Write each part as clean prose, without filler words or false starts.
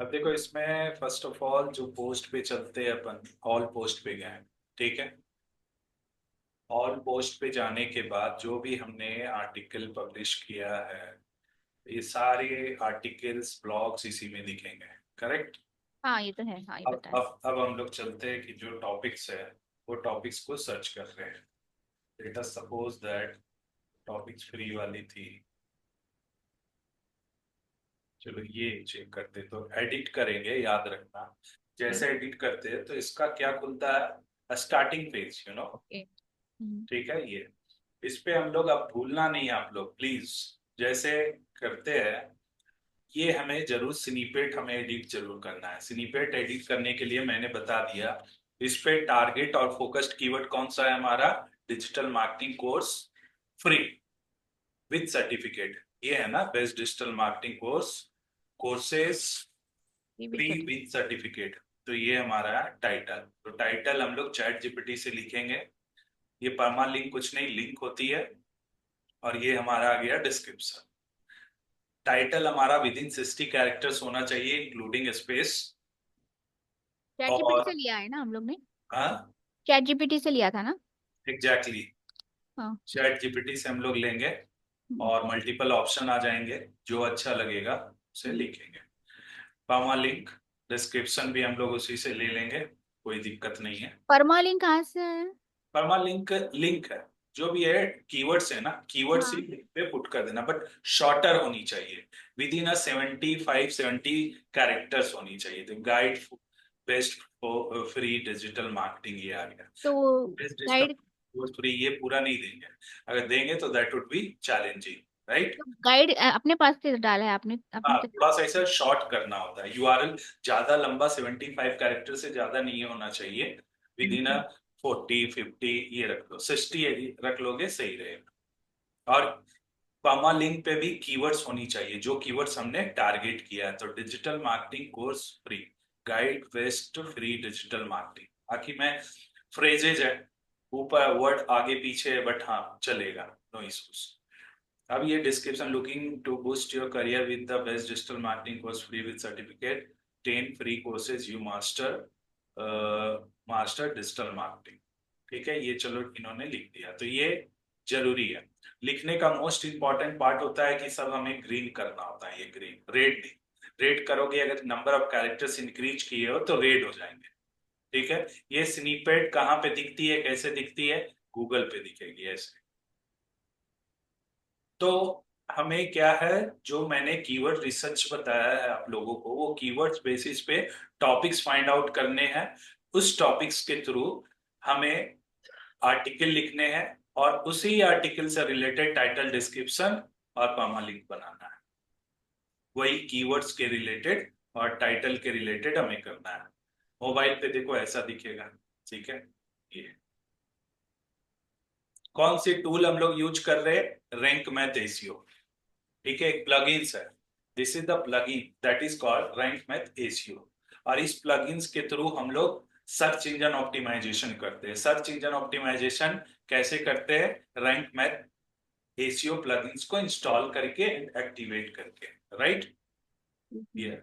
अब देखो इसमें फर्स्ट ऑफ ऑल जो पोस्ट पे चलते हैं अपन ऑल पोस्ट पे गए। ठीक है। ऑल पोस्ट पे जाने के बाद जो भी हमने आर्टिकल पब्लिश किया है ये सारे आर्टिकल्स ब्लॉग्स इसी में दिखेंगे। करेक्ट। हाँ ये तो है, हाँ ये अब पता है। अब अब हम लोग चलते हैं कि जो टॉपिक्स है वो टॉपिक्स को सर्च कर रहे हैं। Let us suppose that topics free वाली थी। चलो ये चेक करते, तो एडिट करेंगे, याद रखना। ओके। जैसे एडिट करते हैं तो इसका क्या खुलता है, starting page, you know. Okay. ठीक है। ये इस पे हम लोग, अब भूलना नहीं आप लोग प्लीज। जैसे करते हैं ये, हमें जरूर स्निपेट हमें एडिट जरूर करना है। स्निपेट एडिट करने के लिए मैंने बता दिया। इस पे टारगेट और फोकस्ड कीवर्ड कौन सा है हमारा, digital marketing course free with certificate. ये है ना, best digital marketing course courses ये भी फ्री सर। With certificate. तो ये हमारा टाइटल, तो टाइटल हम लोग चैट जीपीटी से लिखेंगे। ये परमा लिंक कुछ नहीं, लिंक होती है। और ये हमारा आ गया डिस्क्रिप्शन। टाइटल हमारा विद इन 60 कैरेक्टर्स होना चाहिए इंक्लूडिंग स्पेस। चैट जीपीटी से और लिया है ना हम लोग ने? हाँ, चैट जीपीटी से लिया था ना? एग्जैक्टली। हाँ। चैट जीपीटी से हम लोग लेंगे हम्म, और मल्टीपल ऑप्शन आ जाएंगे, जो अच्छा लगेगा उसे हम्म। लिखेंगे। पामा लिंक डिस्क्रिप्शन भी हम लोग उसी से ले लेंगे, कोई दिक्कत नहीं है। परमालिंक कहाँ से है? परमा लिंक लिंक है, जो भी है कीवर्ड्स है ना, कीवर्ड्स ही हाँ। लिंक पे पुट कर देना, बट शॉर्टर होनी चाहिए। विद इन 75-70 कैरेक्टर्स होनी चाहिए। तो guide best free digital marketing ये आ गया। तो best digital guide course free ये पूरा नहीं देंगे। अगर देंगे तो that would be challenging, right. तो गाइड अपने पास से डाला है आपने अपने हाँ, से? थोड़ा सा ऐसा शॉर्ट करना होता है यूआरएल। ज्यादा लंबा 75 कैरेक्टर से ज्यादा नहीं होना चाहिए। विद इन हम्म। 40-50 ये रख लो, 60 रख लोगे सही रहेगा। और पामा लिंक पे भी कीवर्ड्स होनी चाहिए, जो कीवर्ड्स हमने टारगेट किया है। तो digital marketing course free, guide best free digital marketing. बाकी में फ्रेजेज है, ऊपर वर्ड आगे पीछे है, बट हाँ चलेगा, नो इश्यूज। अब ये description, looking to boost your career with the best digital marketing course free with certificate, 10 free courses you master master digital marketing. ठीक है, ये चलो इन्होंने लिख दिया, तो ये जरूरी है। लिखने का मोस्ट इंपॉर्टेंट पार्ट होता है कि सब हमें ग्रीन करना होता है। ये ग्रीन, रेड नहीं। रेड करोगे अगर नंबर ऑफ कैरेक्टर्स इंक्रीज किए हो तो रेड हो जाएंगे। ठीक है। ये स्निपेट कहाँ पे दिखती है, कैसे दिखती है, गूगल पे दिखेगी ऐसे। तो हमें क्या है, जो मैंने कीवर्ड रिसर्च बताया है आप लोगों को, वो कीवर्ड्स बेसिस पे टॉपिक्स फाइंड आउट करने हैं। उस टॉपिक्स के थ्रू हमें आर्टिकल लिखने हैं, और उसी आर्टिकल से रिलेटेड टाइटल, डिस्क्रिप्शन और पामा लिंक बनाना है। वही कीवर्ड्स के रिलेटेड और टाइटल के रिलेटेड हमें करना है। मोबाइल पे देखो ऐसा दिखेगा। ठीक है। ये कौन सी टूल हम लोग यूज कर रहे हैं, रैंक मैथ एसीओ। ठीक है, एक प्लगइन्स है। This is the plugin that is called rank math ACO. और इस प्लगइन्स के थ्रू हम लोग सर्च इंजन ऑप्टिमाइजेशन करते हैं। सर्च इंजन ऑप्टिमाइजेशन कैसे करते हैं, रैंक मैथ एसीओ प्लगइन्स को इंस्टॉल करके एक्टिवेट करके, राइट। ये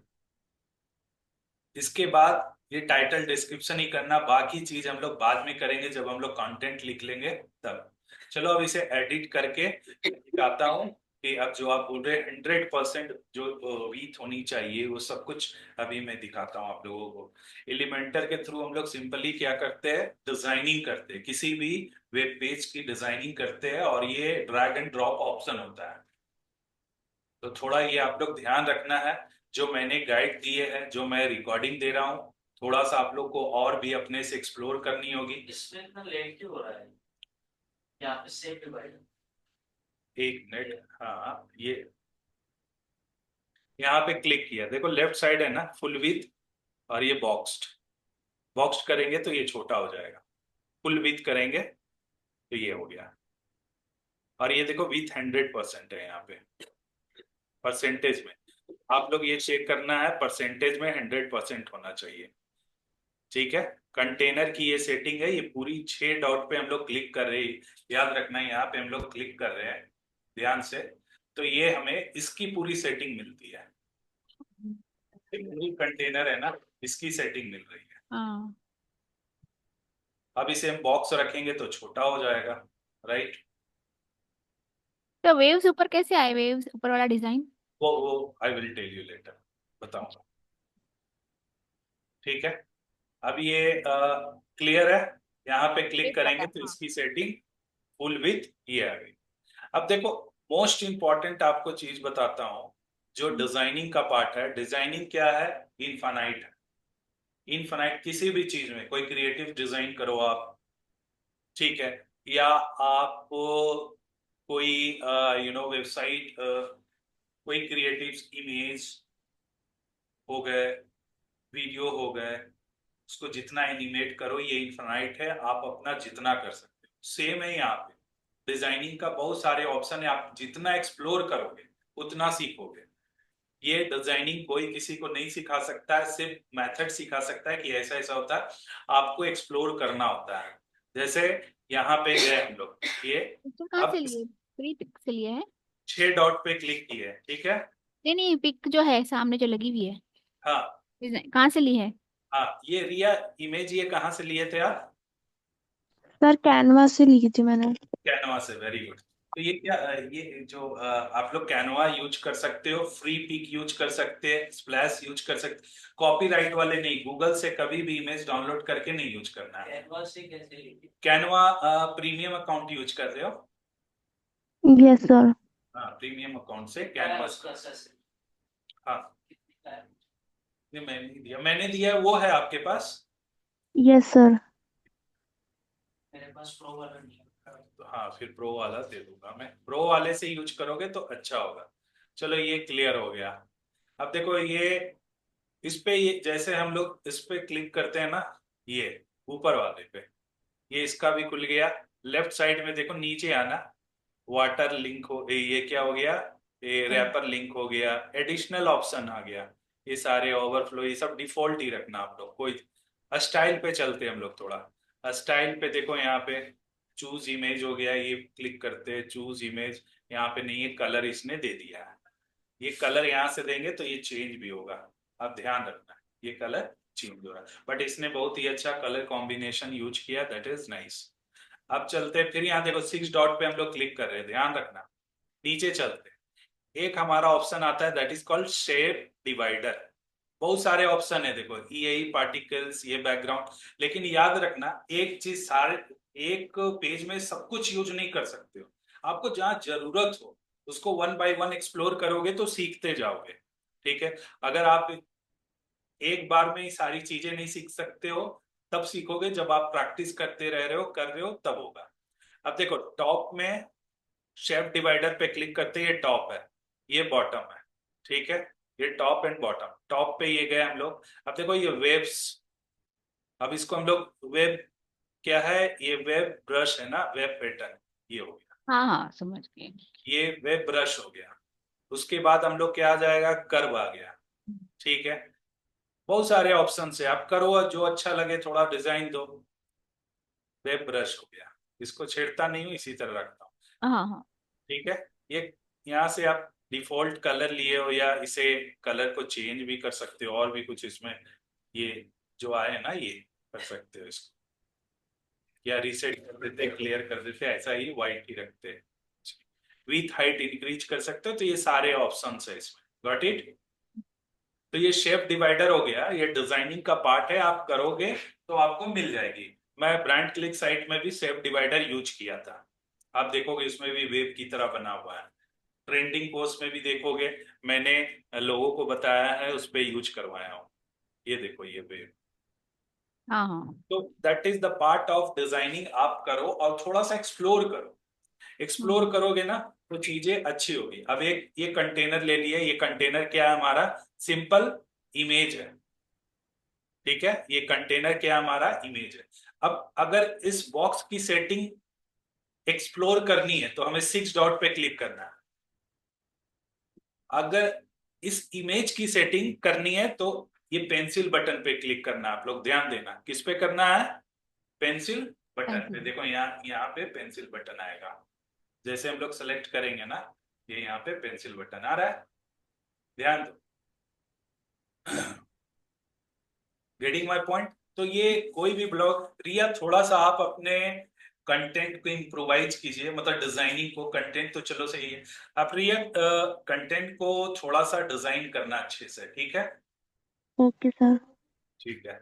इसके बाद ये टाइटल डिस्क्रिप्शन ही करना, बाकी चीज हम लोग बाद में करेंगे जब हम लोग कंटेंट लिख लेंगे तब। चलो अब इसे एडिट करके दिखाता हूँ कि अब जो आप बोल रहे हैं 100% जो वीथ होनी चाहिए वो सब कुछ अभी मैं दिखाता हूँ आप लोगों को। एलिमेंटर के थ्रू हम लोग सिंपली क्या करते हैं, डिजाइनिंग करते हैं, किसी भी वेब पेज की डिजाइनिंग करते हैं, और ये ड्रैग एंड ड्रॉप ऑप्शन होता है। तो थोड़ा ये आप लोग ध्यान रखना है। जो मैंने गाइड दिए हैं, जो मैं रिकॉर्डिंग दे रहा हूँ, थोड़ा सा आप लोग को और भी अपने से एक्सप्लोर करनी होगी। इसमें इतना लेट क्यों हो रहा है? यहाँ पे सेव पे भाई। एक मिनट, हाँ ये यहाँ पे क्लिक किया, देखो लेफ्ट साइड है ना फुल विथ, और ये बॉक्स्ड। बॉक्स्ड करेंगे तो ये छोटा हो जाएगा, फुल विथ करेंगे तो ये हो गया। और ये देखो विथ 100% है यहाँ पे, परसेंटेज में। आप लोग ये चेक करना है, परसेंटेज में 100% होना चाहिए। ठीक है। कंटेनर की ये सेटिंग है, ये पूरी 6 डॉट पे हम लोग क्लिक कर रहे हैं। याद रखना है, यहाँ पे हम लोग क्लिक कर रहे हैं ध्यान से। तो ये हमें इसकी पूरी सेटिंग मिलती है। कंटेनर है ना, इसकी सेटिंग मिल रही है। हाँ, अब इसे हम बॉक्स रखेंगे तो छोटा हो जाएगा, राइट। तो वेव्स ऊपर कैसे आए, वेव्स ऊपर वाला डिजाइन? वो I will tell you later, बताऊंगा। ठीक है, अब ये क्लियर है। यहाँ पे क्लिक वेव पता करेंगे है, तो हाँ। इसकी सेटिंग फुल विथ ये आ गई। अब देखो, मोस्ट इंपॉर्टेंट आपको चीज बताता हूँ। जो हम्म, डिजाइनिंग का पार्ट है, डिजाइनिंग क्या है? इनफाइनाइट है। इनफाइनाइट किसी भी चीज में कोई क्रिएटिव डिजाइन करो आप, ठीक है, या आप कोई वेबसाइट, कोई क्रिएटिव इमेज हो गए, वीडियो हो गए, उसको जितना एनिमेट करो, ये इनफाइनाइट है, आप अपना जितना कर सकते हो। सेम है यहाँ पे, डिजाइनिंग का बहुत सारे ऑप्शन है, आप जितना एक्सप्लोर करोगे उतना सीखोगे। ये डिजाइनिंग कोई किसी को नहीं सिखा सकता है, सिर्फ मेथड सिखा सकता है कि ऐसा ऐसा होता है, आपको एक्सप्लोर करना होता है। जैसे यहाँ पे गए हम लोग, ये पिक्चर कहाँ से अब लिए? फ्री पिक से लिए है? 6 डॉट पे क्लिक किए, ठीक है। नहीं नहीं, पिक जो है सामने जो लगी हुई है, हाँ डिजाइन कहाँ से ली है? हाँ, ये रिया इमेज ये कहाँ से लिए थे आप? सर कैनवा से ली थी मैंने। कैनवा से, वेरी गुड। तो ये क्या ये जो आप लोग कैनवा यूज कर सकते हो, फ्री पिक यूज कर सकते हैं, स्प्लैश यूज कर सकते। कॉपीराइट वाले नहीं, गूगल से कभी भी इमेज डाउनलोड करके नहीं यूज करना है। कैनवा से कैसे ली? कैनवा प्रीमियम अकाउंट यूज कर रहे हो? Yes sir. हाँ, प्रीमियम अकाउंट से क्या है कैनवा। उसका सर? हाँ, कितने का है? ये मैंने दिया है, वो है आपके पास? Yes sir. मेरे पास प्रो वाला नहीं है। तो हाँ, फिर प्रो वाला दे दूंगा मैं, प्रो वाले से यूज करोगे तो अच्छा होगा। चलो, ये क्लियर हो गया। अब देखो, ये इस पे, ये जैसे हम लोग इस पे क्लिक करते हैं ना, ये ऊपर वाले पे, ये इसका भी खुल गया। लेफ्ट साइड में देखो, नीचे आना, वाटर लिंक हो, ये क्या हो गया, ये रैपर लिंक हो गया, एडिशनल ऑप्शन आ गया। ये सारे ओवरफ्लो, ये सब डिफॉल्ट ही रखना आप लोग। कोई स्टाइल पे चलते हैं हम लोग थोड़ा। स्टाइल पे देखो, यहाँ पे चूज इमेज हो गया, ये क्लिक करते हैं चूज इमेज। यहाँ पे नहीं, ये कलर इसने दे दिया है। ये कलर यहाँ से देंगे तो ये चेंज भी होगा, आप ध्यान रखना, ये कलर चेंज हो रहा है, बट इसने बहुत ही अच्छा कलर कॉम्बिनेशन यूज किया, दैट इज नाइस। अब चलते हैं, फिर यहाँ देखो 6 डॉट पे हम लोग क्लिक कर रहे हैं, ध्यान रखना। नीचे चलते हैं, एक हमारा ऑप्शन आता है that is called shape divider. बहुत सारे ऑप्शन है देखो, यही पार्टिकल्स, ये बैकग्राउंड। लेकिन याद रखना एक चीज, सारे एक पेज में सब कुछ यूज नहीं कर सकते हो। आपको जहां जरूरत हो उसको वन बाय वन एक्सप्लोर करोगे तो सीखते जाओगे, ठीक है। अगर आप एक बार में ही सारी चीजें नहीं सीख सकते हो, तब सीखोगे जब आप प्रैक्टिस करते रह रहे हो, कर रहे हो, तब होगा। अब देखो, टॉप में शेप डिवाइडर पे क्लिक करते हैं, ये टॉप है, ये बॉटम है, ठीक है। ये टॉप एंड बॉटम, टॉप पे ये गए हम लोग। अब देखो, ये वेब्स, अब इसको हम लोग वेब, क्या है ये, वेब ब्रश है ना, वेब पैटर्न, ये हो गया, हाँ हाँ, समझ गए। ये वेब ब्रश हो गया। उसके बाद हम लोग क्या आ जाएगा, कर्व आ गया, ठीक है। बहुत सारे ऑप्शन है, आप करो जो अच्छा लगे, थोड़ा डिजाइन दो। वेब ब्रश हो गया, इसको छेड़ता नहीं हूँ, इसी तरह रखता हूँ, हाँ हाँ। ठीक है। ये यहाँ से आप डिफॉल्ट कलर लिए हो, या इसे कलर को चेंज भी कर सकते हो, और भी कुछ इसमें ये जो आए ना, ये कर सकते हो इसको, या रीसेट कर देते, क्लियर कर देते, ऐसा ही वाइट ही रखते। विथ हाइट इंक्रीज कर सकते हो, तो ये सारे ऑप्शन है इसमें, गॉट इट। तो ये शेप डिवाइडर हो गया, ये डिजाइनिंग का पार्ट है, आप करोगे तो आपको मिल जाएगी। मैं ब्रांड क्लिक साइट में भी शेप डिवाइडर यूज किया था, आप देखोगे इसमें भी वेब की तरह बना हुआ है। ट्रेंडिंग पोस्ट में भी देखोगे, मैंने लोगों को बताया है, उस पर यूज करवाया हूँ। ये देखो, ये वेब। हाँ हाँ। तो that is the part of designing, आप करो और थोड़ा सा एक्सप्लोर करो। एक्सप्लोर हम्म, करोगे ना तो चीजें अच्छी होगी। अब एक ये कंटेनर ले लिया, ये कंटेनर क्या है हमारा, सिंपल इमेज है, ठीक है। ये कंटेनर क्या है, हमारा इमेज है। अब अगर इस बॉक्स की सेटिंग एक्सप्लोर करनी है तो हमें 6 डॉट पे क्लिक करना है। अगर इस इमेज की सेटिंग करनी है तो ये पेंसिल बटन पे क्लिक करना है। आप लोग ध्यान देना, किस पे करना है, पेंसिल बटन पे। पेंसिल। देखो यहाँ पे पेंसिल बटन आएगा, जैसे हम लोग सेलेक्ट करेंगे ना, ये यहाँ पे पेंसिल बटन आ रहा है, ध्यान दो। Getting my point? तो ये कोई भी ब्लॉग, रिया थोड़ा सा आप अपने कंटेंट को इम्प्रोवाइज कीजिए, मतलब डिजाइनिंग को, कंटेंट तो चलो सही है, आप रिया कंटेंट को थोड़ा सा डिजाइन करना अच्छे से, ठीक है? Okay sir. ठीक है।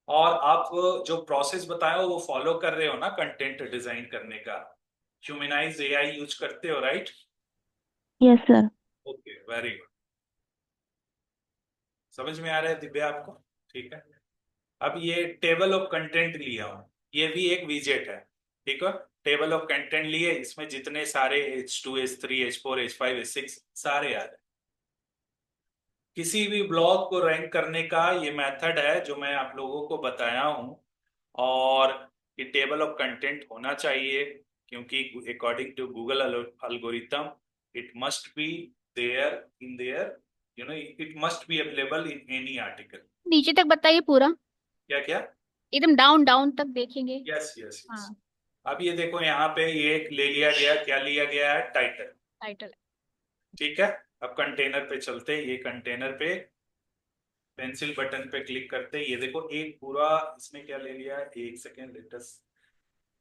और आप जो प्रोसेस बताए हो वो फॉलो कर रहे हो ना कंटेंट डिजाइन करने का? ह्यूमनाइज एआई यूज करते हो, right? Yes sir. Okay, very good. समझ में आ रहा है दिव्या आपको? ठीक है। अब ये टेबल ऑफ कंटेंट लिया हूं, ये भी एक विजेट है, ठीक है? टेबल ऑफ कंटेंट लिए, इसमें जितने सारे H2 H3 H4 H5 H6 सारे आ रहे। किसी भी ब्लॉग को रैंक करने का ये मेथड है जो मैं आप लोगों को बताया हूं। और ये टेबल ऑफ कंटेंट होना चाहिए, क्योंकि according to Google algorithm it must be there in there, it must be available in any article. नीचे तक बताइए पूरा, क्या क्या? एकदम डाउन डाउन तक देखेंगे। Yes yes yes. हाँ, अब ये देखो यहाँ पे ये एक ले लिया गया, क्या लिया गया है? टाइटल। टाइटल। ठीक है। अब कंटेनर पे चलते, ये कंटेनर पे पेंसिल बटन पे क्लिक करते, ये देखो एक पूरा इसने क्या ले लिया है, एक सेकेंड लेटस,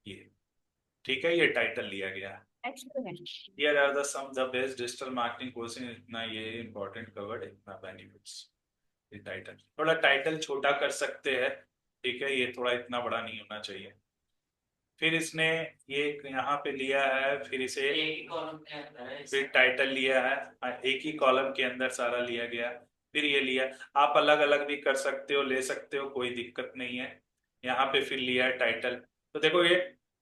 ये ठीक है, ये टाइटल लिया गया है। Here are the some the best digital marketing courses, इतना ये important covered, इतना benefits। ये टाइटल, थोड़ा टाइटल छोटा कर सकते हैं, ठीक है, ये थोड़ा इतना बड़ा नहीं होना चाहिए। फिर इसने ये यहाँ पे लिया है, फिर इसे एक ही कॉलम के अंदर है फिर टाइटल लिया है, एक ही कॉलम के अंदर सारा लिया गया। फिर ये लिया, आप अलग अलग भी कर सकते हो, ले सकते हो, कोई दिक्कत नहीं है। यहाँ पे फिर लिया है टाइटल, तो देखो ये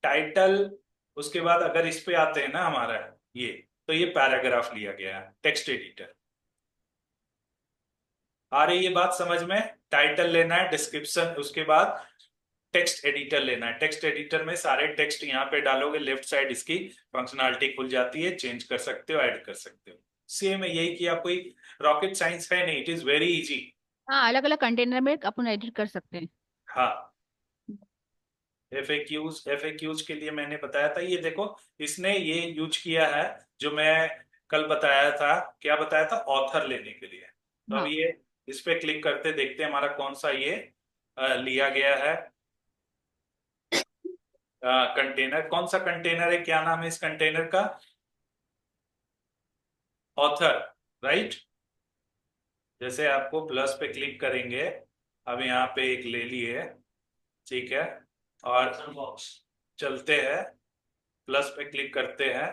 टाइटल। उसके बाद अगर इस पे आते हैं ना हमारा ये, तो ये पैराग्राफ लिया गया है, टेक्स्ट एडिटर। आ रही ये बात समझ में? टाइटल लेना है, डिस्क्रिप्शन, उसके बाद टेक्स्ट एडिटर लेना है। टेक्स्ट एडिटर में सारे टेक्स्ट यहाँ पे डालोगे, लेफ्ट साइड इसकी फंक्शनैलिटी खुल जाती है, चेंज कर सकते हो, ऐड कर सकते हो। सेम है, यही किया, कोई रॉकेट साइंस है नहीं, इट इज वेरी इजी। हाँ, अलग अलग कंटेनर में अपन एडिट कर सकते हैं। हाँ। एफएक्यूज के लिए मैंने बताया था, ये देखो इसने ये यूज किया है जो मैं कल बताया था, क्या बताया था? ऑथर लेने के लिए। तो अब हाँ, ये इस पे क्लिक करते देखते हैं हमारा कौन सा ये लिया गया है कंटेनर। कौन सा कंटेनर है, क्या नाम है इस कंटेनर का? Author, right? जैसे आपको प्लस पे क्लिक करेंगे, अब यहाँ पे एक ले लिए, ठीक है, और बॉक्स। चलते हैं, प्लस पे क्लिक करते हैं,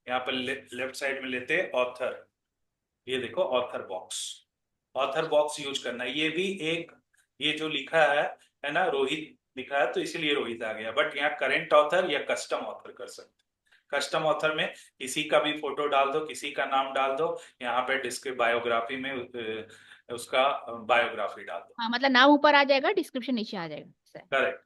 यहाँ पर लेफ्ट साइड में लेते हैं ऑथर। ये देखो author box, author box use करना है। ये भी एक, ये जो लिखा है ना, रोहित लिखा है, तो इसीलिए रोहित आ गया, बट यहाँ करेंट ऑथर या कस्टम ऑथर कर सकते हैं। कस्टम ऑथर में किसी का भी फोटो डाल दो, किसी का नाम डाल दो, यहाँ पे डिस्क्रिप बायोग्राफी में उसका बायोग्राफी डाल दो। हाँ, मतलब नाम ऊपर आ जाएगा, डिस्क्रिप्शन नीचे आ जाएगा, ऐसा करेक्ट।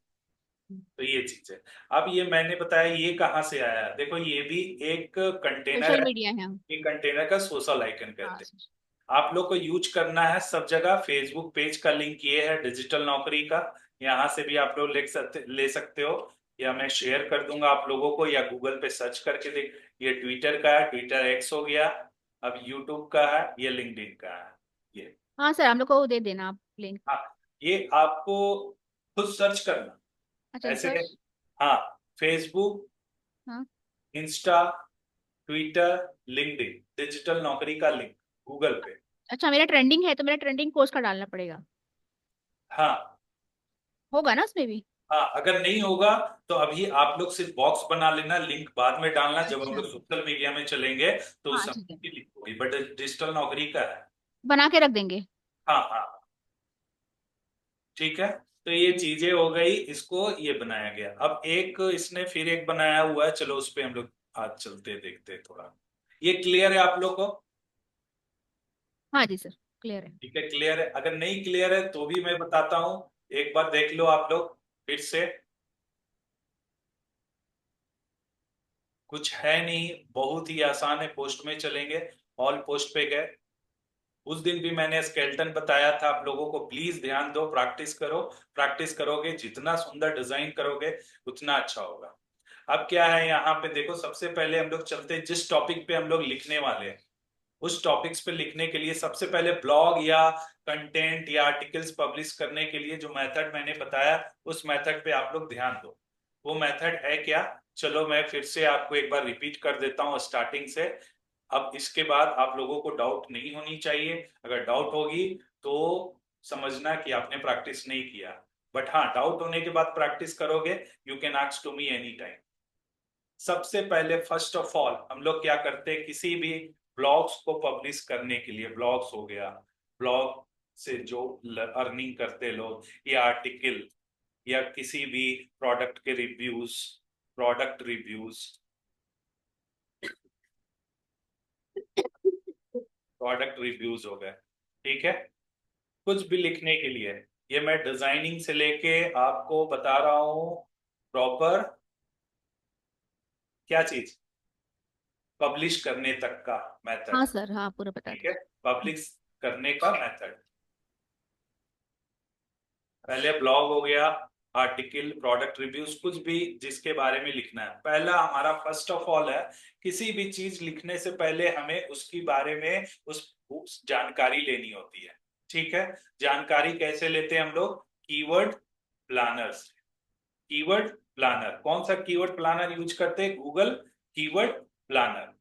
तो ये चीज है। अब ये मैंने बताया, ये कहाँ से आया? देखो ये भी एक कंटेनर सोशल है, मीडिया है। ये कंटेनर का सोशल आइकन हाँ, कहते हैं। आप लोग को यूज करना है सब जगह। फेसबुक पेज का लिंक ये है डिजिटल नौकरी का, यहाँ से भी आप लोग ले सकते हो, या मैं शेयर कर दूंगा आप लोगों को, या गूगल पे सर्च करके देख। ये ट्विटर का है, ट्विटर एक्स हो गया, अब यूट्यूब का है, ये लिंक्डइन का है ये। हाँ सर, हम लोग को दे देना आप लिंक। हाँ, ये आपको खुद सर्च करना अच्छा ऐसे। सर। हाँ, फेसबुक, हाँ, इंस्टा, ट्विटर, लिंक्डइन, डिजिटल नौकरी का लिंक गूगल पे। अच्छा मेरा ट्रेंडिंग है तो मेरा ट्रेंडिंग कोर्स का डालना पड़ेगा, हाँ होगा ना उसमें भी? हाँ, अगर नहीं होगा तो अभी आप लोग सिर्फ बॉक्स बना लेना, लिंक बाद में डालना, जब हम अच्छा। लोग सोशल मीडिया में चलेंगे तो उस हाँ समय ठीक है, की लिंक होगी, बट डिजिटल नौकरी का है। बना के रख देंगे। हाँ हाँ, ठीक है। तो ये चीजें हो गई, इसको ये बनाया गया। अब एक इसने फिर एक बनाया हुआ है, चलो उस पे हम लोग आज चलते देखते हैं थोड़ा। ये क्लियर है आप लोग को? हाँ जी सर, क्लियर है। ठीक है, क्लियर है। अगर नहीं क्लियर है तो भी मैं बताता हूँ, एक बार देख लो आप लोग फिर से। कुछ है नहीं, बहुत ही आसान है। पोस्ट में चलेंगे, ऑल पोस्ट पे गए। उस दिन भी मैंने स्केलेटन बताया था आप लोगों को, प्लीज ध्यान दो, प्रैक्टिस करो। प्रैक्टिस करोगे, जितना सुंदर डिजाइन करोगे उतना अच्छा होगा। अब क्या है यहाँ पे देखो, सबसे पहले हम लोग चलते हैं जिस टॉपिक पे हम लोग लिखने वाले हैं उस टॉपिक्स पे लिखने के लिए सबसे पहले ब्लॉग या कंटेंट या आर्टिकल्स पब्लिश करने के लिए जो मेथड मैंने बताया, उस मेथड पे आप लोग ध्यान दो। वो मेथड है क्या? चलो मैं फिर से आपको एक बार रिपीट कर देता हूँ स्टार्टिंग से। अब इसके बाद आप लोगों को डाउट नहीं होनी चाहिए। अगर डाउट होगी तो समझना कि आपने प्रैक्टिस नहीं किया। बट हाँ, डाउट होने के बाद प्रैक्टिस करोगे, you can ask to me any time. सबसे पहले फर्स्ट ऑफ ऑल हम लोग क्या करते हैं, किसी भी ब्लॉग्स को पब्लिश करने के लिए, ब्लॉग्स हो गया, ब्लॉग से जो अर्निंग करते लोग, या आर्टिकल, या किसी भी प्रोडक्ट के reviews, product reviews, product reviews हो गए, ठीक है, कुछ भी लिखने के लिए। ये मैं डिजाइनिंग से लेके आपको बता रहा हूं प्रॉपर क्या चीज, पब्लिश करने तक का मेथड। हाँ सर, हाँ पूरा बता ठीक है, दीजिए। पब्लिश करने का मेथड। पहले ब्लॉग हो गया, आर्टिकल, प्रोडक्ट रिव्यूज, कुछ भी जिसके बारे में लिखना है। पहला हमारा फर्स्ट ऑफ ऑल है, किसी भी चीज लिखने से पहले हमें उसके बारे में उस जानकारी लेनी होती है। ठीक है, जानकारी कैसे लेते हैं हम लोग? कीवर्ड प्लानर से। कीवर्ड प्लानर, कौन सा कीवर्ड प्लानर यूज करते हैं? Google keyword planner.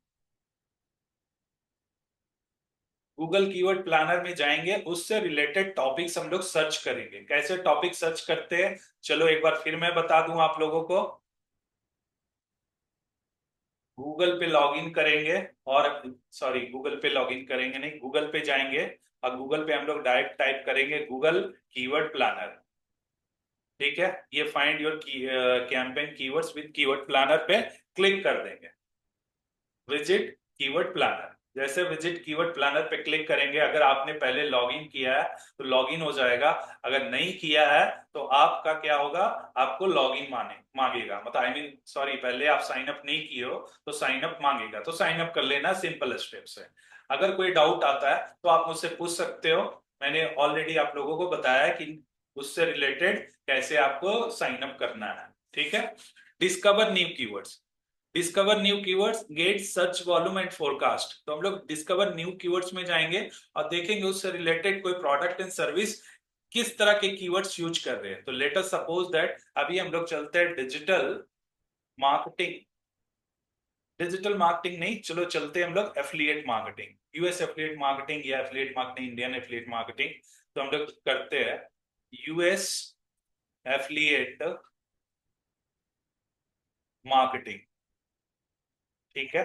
Google keyword planner में जाएंगे, उससे रिलेटेड टॉपिक्स हम लोग सर्च करेंगे। कैसे टॉपिक सर्च करते हैं, चलो एक बार फिर मैं बता दूं आप लोगों को। गूगल पे लॉगिन करेंगे, और सॉरी, गूगल पे लॉगिन करेंगे नहीं, गूगल पे जाएंगे, और गूगल पे हम लोग डायरेक्ट टाइप करेंगे गूगल कीवर्ड प्लानर। ठीक है, ये find your campaign keywords with keyword planner पे क्लिक कर देंगे। विजिट कीवर्ड प्लानर, जैसे विजिट कीवर्ड प्लानर पे क्लिक करेंगे, अगर आपने पहले लॉगिन किया है तो लॉगिन हो जाएगा। अगर नहीं किया है तो आपका क्या होगा, आपको लॉगिन मांगेगा, मतलब आई मीन सॉरी, पहले आप साइन अप नहीं किए हो तो साइन अप मांगेगा, तो साइन अप कर लेना, सिंपल स्टेप्स है। अगर कोई डाउट आता है तो आप मुझसे पूछ सकते हो, मैंने ऑलरेडी आप लोगों को बताया कि उससे रिलेटेड कैसे आपको साइन अप करना है। ठीक है, discover new keywords. Discover new keywords, get search volume and forecast. तो हम लोग डिस्कवर न्यू कीवर्ड्स में जाएंगे और देखेंगे उससे रिलेटेड कोई प्रोडक्ट एंड सर्विस किस तरह के कीवर्ड्स यूज कर रहे हैं। तो लेट अस सपोज दैट अभी हम लोग चलते हैं डिजिटल मार्केटिंग, डिजिटल मार्केटिंग नहीं, चलो चलते हैं हम लोग affiliate marketing, US affiliate marketing या affiliate marketing, Indian affiliate marketing. तो हम लोग करते हैं यूएस एफिलिएट मार्केटिंग। ठीक है,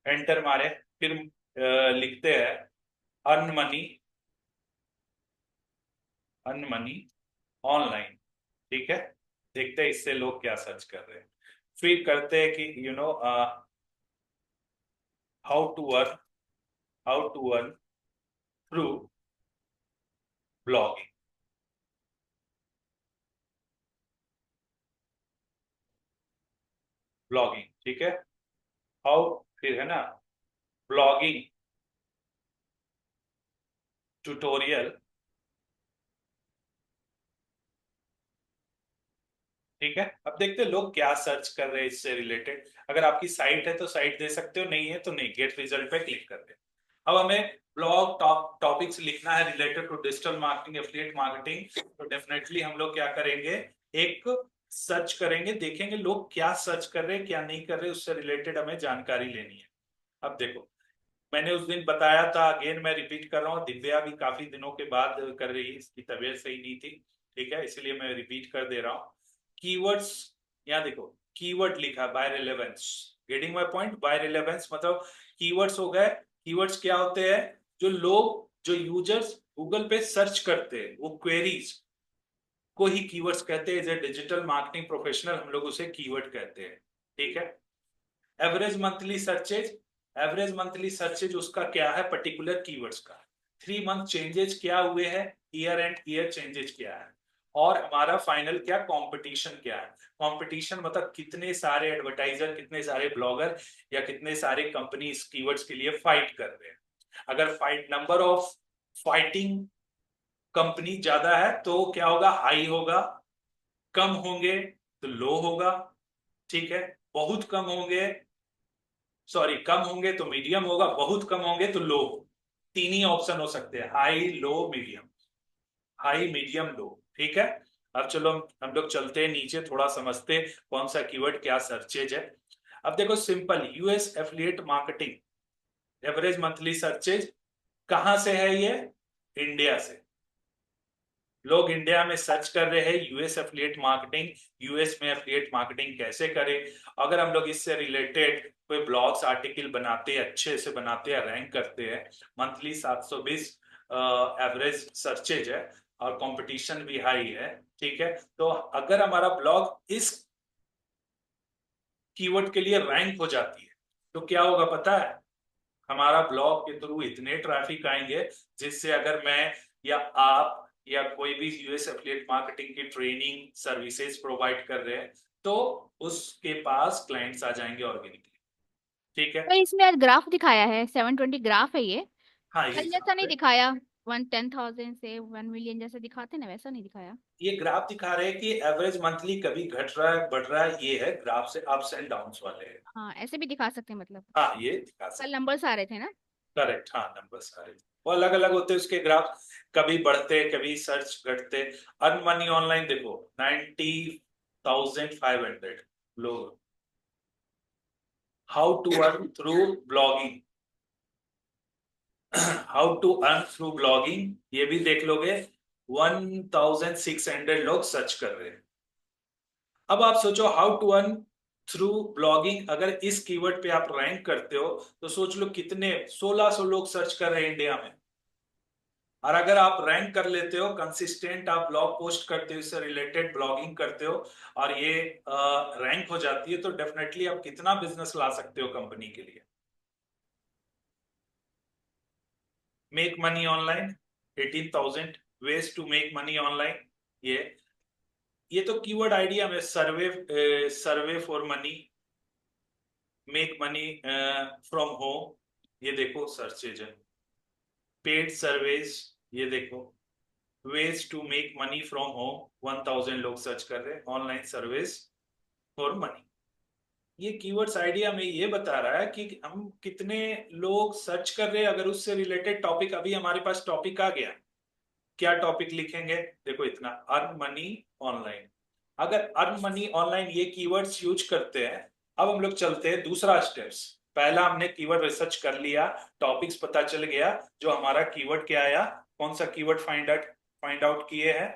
एंटर मारे, फिर लिखते हैं earn money, earn money online. ठीक है, देखते हैं इससे लोग क्या सर्च कर रहे हैं। फिर करते हैं कि how to earn, how to earn through blogging. Blogging, ठीक है, हाउ, फिर है ना ब्लॉगिंग ट्यूटोरियल। ठीक है, अब देखते हैं लोग क्या सर्च कर रहे हैं इससे रिलेटेड। अगर आपकी साइट है तो साइट दे सकते हो, नहीं है तो नहीं, गेट रिजल्ट पे क्लिक कर दे। अब हमें ब्लॉग टॉपिक्स लिखना है related to digital marketing, affiliate marketing. तो डेफिनेटली हम लोग क्या करेंगे, एक सर्च करेंगे, देखेंगे लोग क्या सर्च कर रहे हैं क्या नहीं कर रहे, उससे रिलेटेड हमें जानकारी लेनी है। अब देखो, मैंने उस दिन बताया था, अगेन मैं रिपीट कर रहा हूँ, दिव्या भी काफी दिनों के बाद कर रही है, इसकी तबीयत सही नहीं थी। ठीक है, इसलिए मैं रिपीट कर दे रहा हूँ। कीवर्ड्स, यहाँ देखो कीवर्ड लिखा by relevance, getting my point, by relevance मतलब कीवर्ड्स हो गए। कीवर्ड्स क्या होते हैं, जो लोग, जो यूजर्स गूगल पे सर्च करते हैं, वो क्वेरीज को ही कीवर्ड्स कहते हैं। As a digital marketing professional हम लोग उसे कीवर्ड कहते हैं। ठीक है, average monthly searches, average monthly searches उसका क्या है, पर्टिकुलर कीवर्ड्स का। 3 मंथ चेंजेस क्या हुए हैं, ईयर एंड ईयर चेंजेस क्या है, और हमारा फाइनल क्या, कंपटीशन क्या है। कंपटीशन मतलब कितने सारे एडवर्टाइजर, कितने सारे ब्लॉगर या कितने सारे कंपनी इस कीवर्ड्स के लिए फाइट कर रहे हैं। अगर fight, number of fighting company ज्यादा है तो क्या होगा, हाई होगा, कम होंगे तो लो होगा। ठीक है, बहुत कम होंगे सॉरी, कम होंगे तो मीडियम होगा, बहुत कम होंगे तो लो। तीन ही ऑप्शन हो सकते हैं, high low medium, high medium low. ठीक है। अब चलो हम लोग चलते हैं नीचे, थोड़ा समझते हैं कौन सा कीवर्ड क्या सर्चेज है। अब देखो simple, US affiliate marketing average monthly searches कहां से है ये? इंडिया से। लोग इंडिया में सर्च कर रहे हैं यूएस एफिलिएट मार्केटिंग, यूएस में एफिलिएट मार्केटिंग कैसे करें। अगर हम लोग इससे रिलेटेड कोई ब्लॉग्स आर्टिकल बनाते हैं, अच्छे से बनाते हैं, रैंक करते हैं, मंथली 720 एवरेज सर्चेज है और कंपटीशन भी हाई है। ठीक है, तो अगर हमारा ब्लॉग इस कीवर्ड के लिए रैंक हो जाती है तो क्या होगा पता है? हमारा ब्लॉग के थ्रू इतने ट्रैफिक आएंगे जिससे अगर मैं या आप या कोई भी यूएस एफिलिएट मार्केटिंग की ट्रेनिंग सर्विसेज प्रोवाइड कर रहे हैं तो उसके पास क्लाइंट्स आ जाएंगे ऑर्गेनिकली। ठीक है। तो इसमें आज ग्राफ दिखाया है 720 ग्राफ है ये। हाँ, ये कल जैसा नहीं दिखाया 110,000 से 1 मिलियन जैसे दिखाते ना, वैसा नहीं दिखाया। ये ग्राफ दिखा रहे हैं कि एवरेज मंथली कभी घट रहा है, बढ़ रहा है, ये है ग्राफ से अप्स एंड डाउन्स वाले हैं। हाँ, ऐसे भी दिखा सकते हैं मतलब। हाँ, ये दिखा कल सकते। नंबर्स आ रहे थे ना। करेक्ट, हाँ, नंबर सारे वो अलग अलग होते हैं उसके ग्राफ, कभी बढ़ते कभी सर्च घटते। अर्न मनी ऑनलाइन देखो 90,500 लोग। How to earn through blogging, how to earn through blogging ये भी देख लोगे, 1,600 लोग सर्च कर रहे हैं। अब आप सोचो how to earn through blogging, अगर इस कीवर्ड पे आप रैंक करते हो तो सोच लो कितने 1,600 लोग सर्च कर रहे हैं इंडिया में। और अगर आप रैंक कर लेते हो, कंसिस्टेंट आप ब्लॉग पोस्ट करते हो, इससे रिलेटेड ब्लॉगिंग करते हो और ये रैंक हो जाती है तो डेफिनेटली आप कितना बिजनेस ला सकते हो कंपनी के लिए। Make money online 18,000 ways to make money online. ये तो कीवर्ड आइडिया में survey, survey for money, make money from home, ये देखो सर्चेज है। पेड सर्वेज, ये देखो ways to make money from home, 1,000 लोग सर्च कर रहे हैं ऑनलाइन सर्विस फॉर मनी। ये कीवर्ड्स आइडिया में ये बता रहा है कि हम कितने लोग सर्च कर रहे हैं। अगर उससे रिलेटेड टॉपिक, अभी हमारे पास टॉपिक आ गया, क्या टॉपिक लिखेंगे? देखो इतना, अर्न मनी ऑनलाइन। अगर अर्न मनी ऑनलाइन ये कीवर्ड्स यूज करते हैं, अब हम लोग चलते हैं दूसरा स्टेप्स। पहला हमने कीवर्ड रिसर्च कर लिया, टॉपिक्स पता चल गया, जो हमारा कीवर्ड क्या आया, कौन सा कीवर्ड फाइंड आउट किए हैं।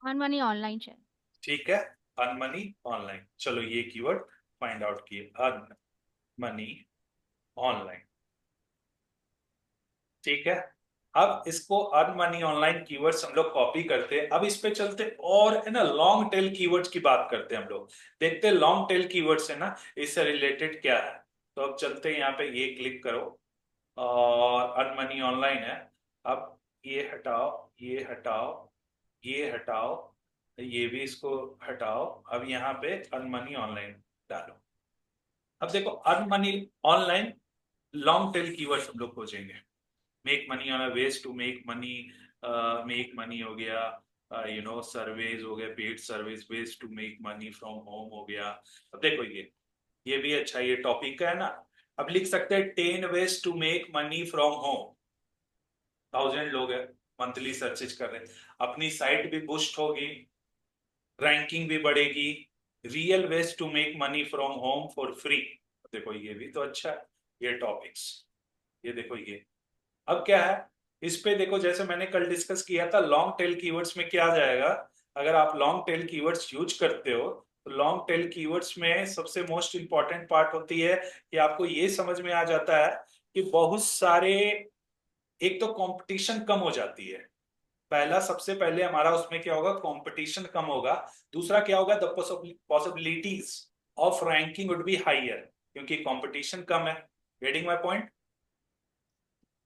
अर्न मनी ऑनलाइन शायद। ठीक है, अर्न मनी ऑनलाइन, चलो ये कीवर्ड फाइंड आउट किए, अर्न मनी ऑनलाइन। ठीक है, अब इसको अर्न मनी ऑनलाइन कीवर्ड्स हम लोग कॉपी करते हैं। अब इस पे चलते और है ना, लॉन्ग टेल कीवर्ड्स की बात करते हैं हम लोग, देखते हैं लॉन्ग टेल कीवर्ड्स है ना, इससे रिलेटेड क्या है। तो अब चलते हैं, यहाँ पे ये क्लिक करो और अर्न मनी ऑनलाइन है। अब ये हटाओ, ये हटाओ, ये हटाओ, ये भी इसको हटाओ। अब यहाँ पे अर्न मनी ऑनलाइन डालो। अब देखो earn money online long tail keywords हम लोग खोजेंगे। Make money on ways to make money, make money हो गया, सर्वेज हो गया, paid service, ways to make money from home हो गया। अब देखो ये भी अच्छा, ये टॉपिक का है ना। अब लिख सकते हैं 10 ways to make money from home, 1,000 लोग है मंथली सर्चेज कर रहे हैं, अपनी साइट भी बूस्ट होगी, रैंकिंग भी बढ़ेगी। Real ways to make money from home for free, देखो ये भी तो अच्छा है, ये टॉपिक्स, ये देखो ये। अब क्या है इस पे देखो, जैसे मैंने कल डिस्कस किया था लॉन्ग टेल कीवर्ड्स में क्या आ जाएगा। अगर आप लॉन्ग टेल कीवर्ड्स यूज करते हो तो लॉन्ग टेल कीवर्ड्स में सबसे मोस्ट इंपॉर्टेंट पार्ट होती है कि आपको ये समझ में आ जाता है कि बहुत सारे, एक तो कंपटीशन कम हो जाती है। पहला सबसे पहले हमारा उसमें क्या होगा, कंपटीशन कम होगा। दूसरा क्या होगा, the possibilities of ranking would be higher, क्योंकि कंपटीशन कम है। Getting my point?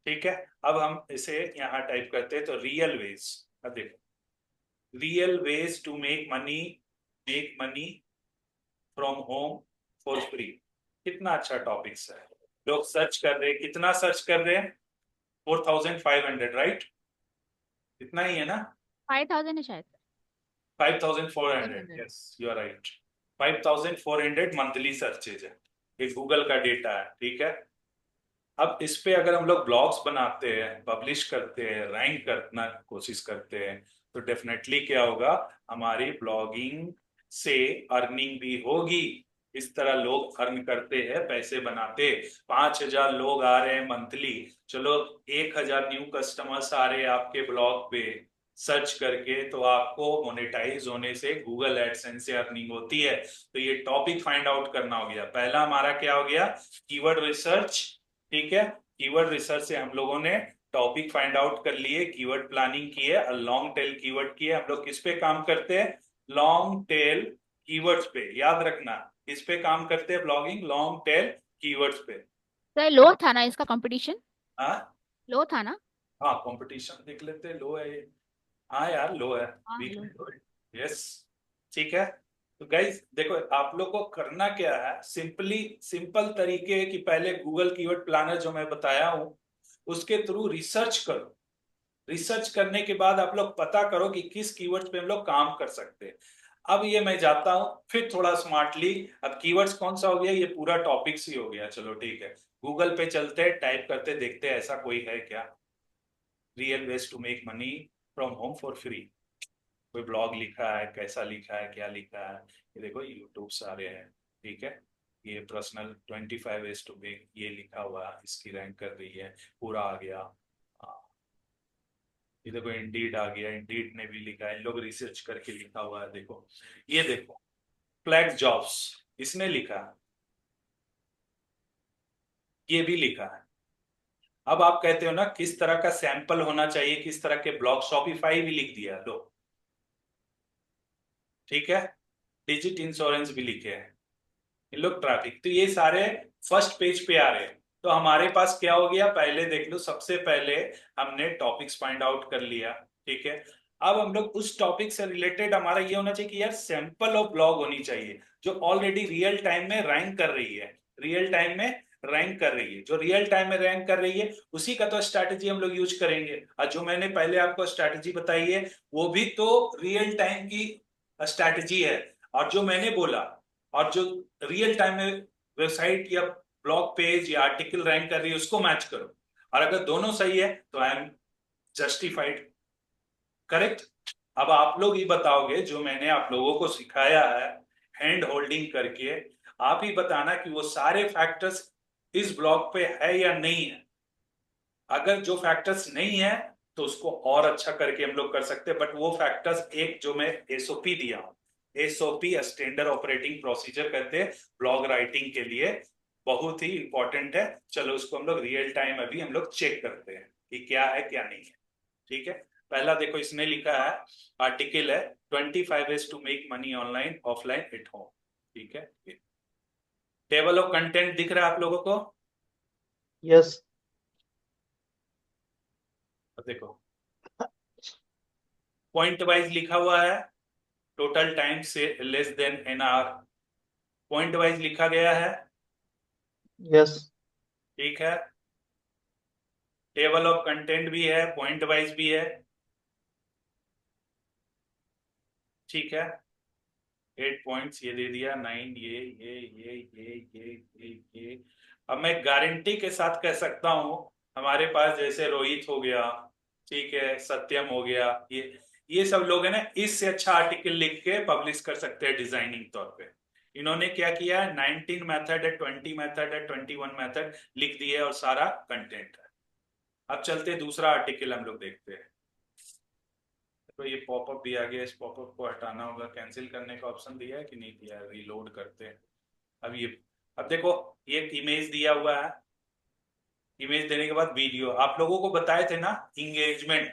ठीक है, अब हम इसे यहाँ टाइप करते हैं तो रियल वेज, अब देखो real ways to make money from home for free, कितना अच्छा टॉपिक्स है। लोग सर्च कर रहे हैं, कितना सर्च कर रहे हैं? 4,500, राइट? इतना ही है ना? 5,000 है शायद। 5,400, 400। Yes you are right. 5,400 monthly searches है। ये गूगल का डेटा है, ठीक है। अब इस पे अगर हम लोग ब्लॉग्स बनाते हैं, पब्लिश करते हैं, रैंक करना कोशिश करते हैं, तो डेफिनेटली क्या होगा, हमारी ब्लॉगिंग से अर्निंग भी होगी। इस तरह लोग अर्न करते हैं, पैसे बनाते। 5,000 लोग आ रहे हैं मंथली, चलो 1,000 न्यू कस्टमर्स आ रहे हैं आपके ब्लॉग पे सर्च करके, तो आपको मोनेटाइज होने से गूगल एडसेंस से अर्निंग होती है। तो ये टॉपिक फाइंड आउट करना हो गया। पहला हमारा क्या हो गया, कीवर्ड रिसर्च, ठीक है। कीवर्ड रिसर्च से हम लोगों ने टॉपिक फाइंड आउट कर लिए, कीवर्ड प्लानिंग की है, लॉन्ग टेल कीवर्ड की है। हम लोग किस पे काम करते हैं, लॉन्ग टेल कीवर्ड्स पे, याद रखना किस पे काम करते हैं, ब्लॉगिंग लॉन्ग टेल कीवर्ड्स पे। सर लो था ना इसका कंपटीशन, हाँ लो था ना? हाँ, कंपटीशन देख लेते हैं, लो है ये। हाँ यार लो है, हाँ वीक लो। में। यस, ठीक है। तो गाइज देखो, आप लोग को करना क्या है, सिंपल तरीके है कि पहले गूगल कीवर्ड प्लानर जो मैं बताया हूं उसके थ्रू रिसर्च करो। रिसर्च करने के बाद आप लोग पता करो कि किस कीवर्ड्स पे हम लोग काम कर सकते हैं। अब ये मैं जाता हूं फिर थोड़ा स्मार्टली। अब कीवर्ड्स कौन सा हो गया, ये पूरा टॉपिक्स ही हो गया, चलो ठीक है। गूगल पे चलते हैं, टाइप करते देखते हैं ऐसा कोई है क्या, real ways to make money from home for free. कोई ब्लॉग लिखा है, कैसा लिखा है, क्या लिखा है, ये देखो यूट्यूब सारे हैं, ठीक है। ये पर्सनल 25 वेज टू मेक, ये लिखा हुआ है, इसकी रैंक कर रही है, पूरा आ गया। हाँ, ये देखो इंडीड आ गया, इंडीड ने भी लिखा है, इन लोग रिसर्च करके लिखा हुआ है, देखो ये देखो, फ्लैट जॉब्स इसने लिखा है, ये भी लिखा है। अब आप कहते हो ना किस तरह का सैंपल होना चाहिए, किस तरह के ब्लॉग, शॉपिफाई भी लिख दिया लो, ठीक है। डिजिट इंश्योरेंस भी लिखे हैं इन लोग, ट्रैफिक, तो ये सारे फर्स्ट पेज पे आ रहे हैं। तो हमारे पास क्या हो गया, पहले देख लो, सबसे पहले हमने टॉपिक्स फाइंड आउट कर लिया, ठीक है। अब हम लोग उस टॉपिक से रिलेटेड हमारा ये होना चाहिए कि यार सैंपल ऑफ ब्लॉग होनी चाहिए जो ऑलरेडी रियल टाइम में रैंक कर रही है, रियल टाइम में रैंक कर रही है, जो रियल टाइम में रैंक कर रही है उसी का तो स्ट्रैटेजी हम लोग यूज करेंगे। और जो मैंने पहले आपको स्ट्रैटेजी बताई है वो भी तो रियल टाइम की स्ट्रैटेजी है। और जो मैंने बोला और जो रियल टाइम में वेबसाइट या ब्लॉग पेज या आर्टिकल रैंक कर रही है उसको मैच करो। और अगर दोनों सही है तो आई एम जस्टिफाइड, करेक्ट। अब आप लोग ही बताओगे, जो मैंने आप लोगों को सिखाया है हैंड होल्डिंग करके, आप ही बताना कि वो सारे फैक्टर्स इस ब्लॉग पे है या नहीं है। अगर जो फैक्टर्स नहीं है तो उसको और अच्छा करके हम लोग कर सकते हैं, बट वो फैक्टर्स एक जो मैं एसओपी दिया हूं, एसओपी स्टैंडर्ड ऑपरेटिंग प्रोसीजर कहते हैं ब्लॉग राइटिंग के लिए, बहुत ही इंपॉर्टेंट है। चलो उसको हम लोग रियल टाइम अभी हम लोग चेक करते हैं कि क्या है क्या नहीं है, ठीक है। पहला देखो इसने लिखा है, आर्टिकल है 25 ways to make money online offline at home, ठीक है। टेबल ऑफ कंटेंट दिख रहा है आप लोगों को, यस। देखो पॉइंट वाइज लिखा हुआ है, टोटल टाइम से less than an hour, point wise लिखा गया है, यस। ठीक है। टेबल ऑफ कंटेंट भी है, पॉइंट वाइज भी है, ठीक है। 8 पॉइंट्स ये दे दिया, 9 ये। अब मैं गारंटी के साथ कह सकता हूं हमारे पास जैसे रोहित हो गया, ठीक है, सत्यम हो गया, ये सब लोग है ना, इससे अच्छा आर्टिकल लिख के पब्लिश कर सकते हैं डिजाइनिंग तौर पे। इन्होंने क्या किया, 19 मेथड है, 20 मेथड है, 21 मेथड लिख दिए और सारा कंटेंट है। अब चलते दूसरा आर्टिकल हम लोग देखते हैं। तो ये पॉपअप भी आ गया, इस पॉपअप को हटाना होगा, कैंसिल करने का ऑप्शन दिया है कि नहीं दिया है, रीलोड करते हैं। अब ये, अब देखो ये इमेज दिया हुआ है, इमेज देने के बाद वीडियो, आप लोगों को बताए थे ना इंगेजमेंट,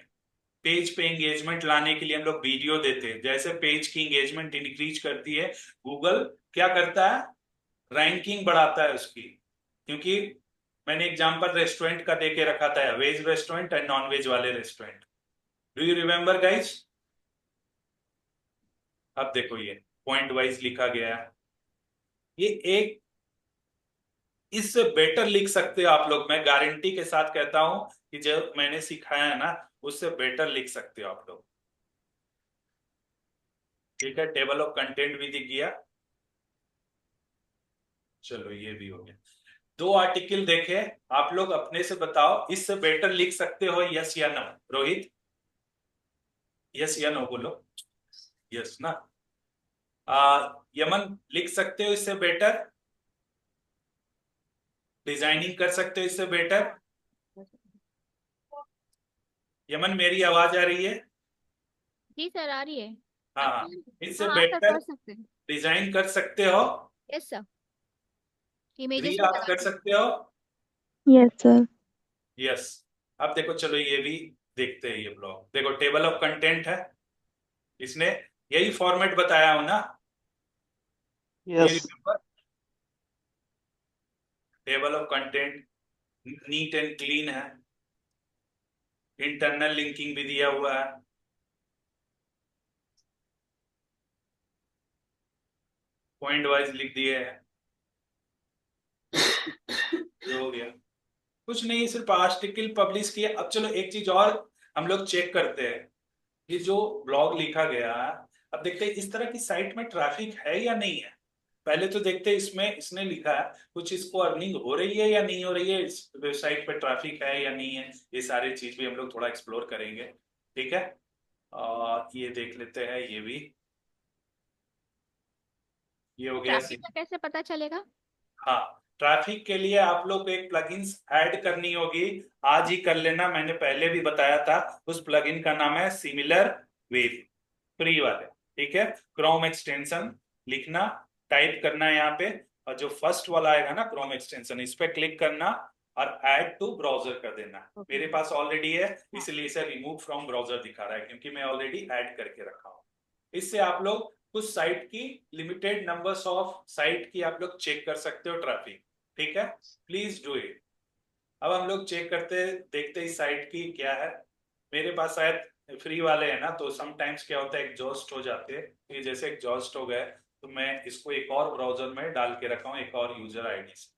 पेज पे इंगेजमेंट लाने के लिए हम लोग वीडियो देते हैं, जैसे पेज की इंगेजमेंट इंक्रीज करती है गूगल क्या करता है, रैंकिंग बढ़ाता है उसकी। क्योंकि मैंने एग्जांपल रेस्टोरेंट का देके रखा था, veg restaurant and non veg वाले restaurant, do you remember guys. अब देखो ये पॉइंट वाइज लिखा गया है, ये एक, इससे बेटर लिख सकते हो आप लोग, मैं गारंटी के साथ कहता हूं कि जो मैंने सिखाया है ना उससे बेटर लिख सकते हो आप लोग, ठीक है। टेबल ऑफ कंटेंट भी दिख गया, चलो ये भी हो गया। 2 आर्टिकल देखे, आप लोग अपने से बताओ इससे बेटर लिख सकते हो यस या नो। रोहित, यस या नो बोलो। यस ना। यमन, लिख सकते हो इससे बेटर? डिजाइनिंग कर सकते हो इससे बेटर? यमन, मेरी आवाज आ रही है? जी सर, आ रही है। हाँ आप हाँ, इससे हाँ सर, बेटर कर सकते हैं। डिजाइन कर सकते हो? यस सर, फ्री इमेजेस भी आप लगा कर सकते सकते हो? Yes, sir. यस। अब देखो, चलो ये भी देखते हैं। ये ब्लॉग देखो, टेबल ऑफ कंटेंट है, इसने यही फॉर्मेट बताया हो ना? ये Yes. Remember, table of content neat and clean है, इंटरनल लिंकिंग भी दिया हुआ है, पॉइंट वाइज लिख दिए हैं। ये हो गया। कुछ नहीं, सिर्फ आर्टिकल पब्लिश किए। अब चलो एक चीज और हम लोग चेक करते हैं, ये जो ब्लॉग लिखा गया है, अब देखते हैं इस तरह की साइट में ट्रैफिक है या नहीं है। पहले तो देखते हैं इसमें इसने लिखा है कुछ, इसको अर्निंग हो रही है या नहीं हो रही है, इस वेबसाइट पे ट्रैफिक है या नहीं है। ये सारी चीज भी हम लोग थोड़ा एक्सप्लोर करेंगे, ठीक है। और ये देख लेते हैं, ये भी, ये हो गया। ट्रैफिक का कैसे पता चलेगा? हाँ, ट्रैफिक के लिए आप लोग को एक प्लगइन्स ऐड करनी होगी। आज ही कर लेना, मैंने पहले भी बताया था। उस प्लगइन का नाम है सिमिलर वेव, फ्री वाले, ठीक है। क्रोम एक्सटेंशन लिखना, टाइप करना है यहाँ पे, और जो फर्स्ट वाला आएगा ना क्रोम एक्सटेंशन, इस पे क्लिक करना और ऐड टू ब्राउजर कर देना। मेरे पास ऑलरेडी है, इसलिए इसे रिमूव फ्रॉम ब्राउजर दिखा रहा है, क्योंकि मैं ऑलरेडी ऐड करके रखा हूँ। इससे आप लोग कुछ साइट की, लिमिटेड नंबर्स ऑफ साइट की आप लोग चेक कर सकते हो ट्रैफिक, ठीक है। Please do it. अब हम लोग चेक करते देखते इस साइट की क्या है। मेरे पास शायद फ्री वाले हैं ना, तो समटाइम्स क्या होता है एग्जॉस्ट हो जाते हैं। ये जैसे एग्जॉस्ट हो गए, तो मैं इसको एक और ब्राउजर में डाल के रखा हूँ, एक और यूजर आईडी से,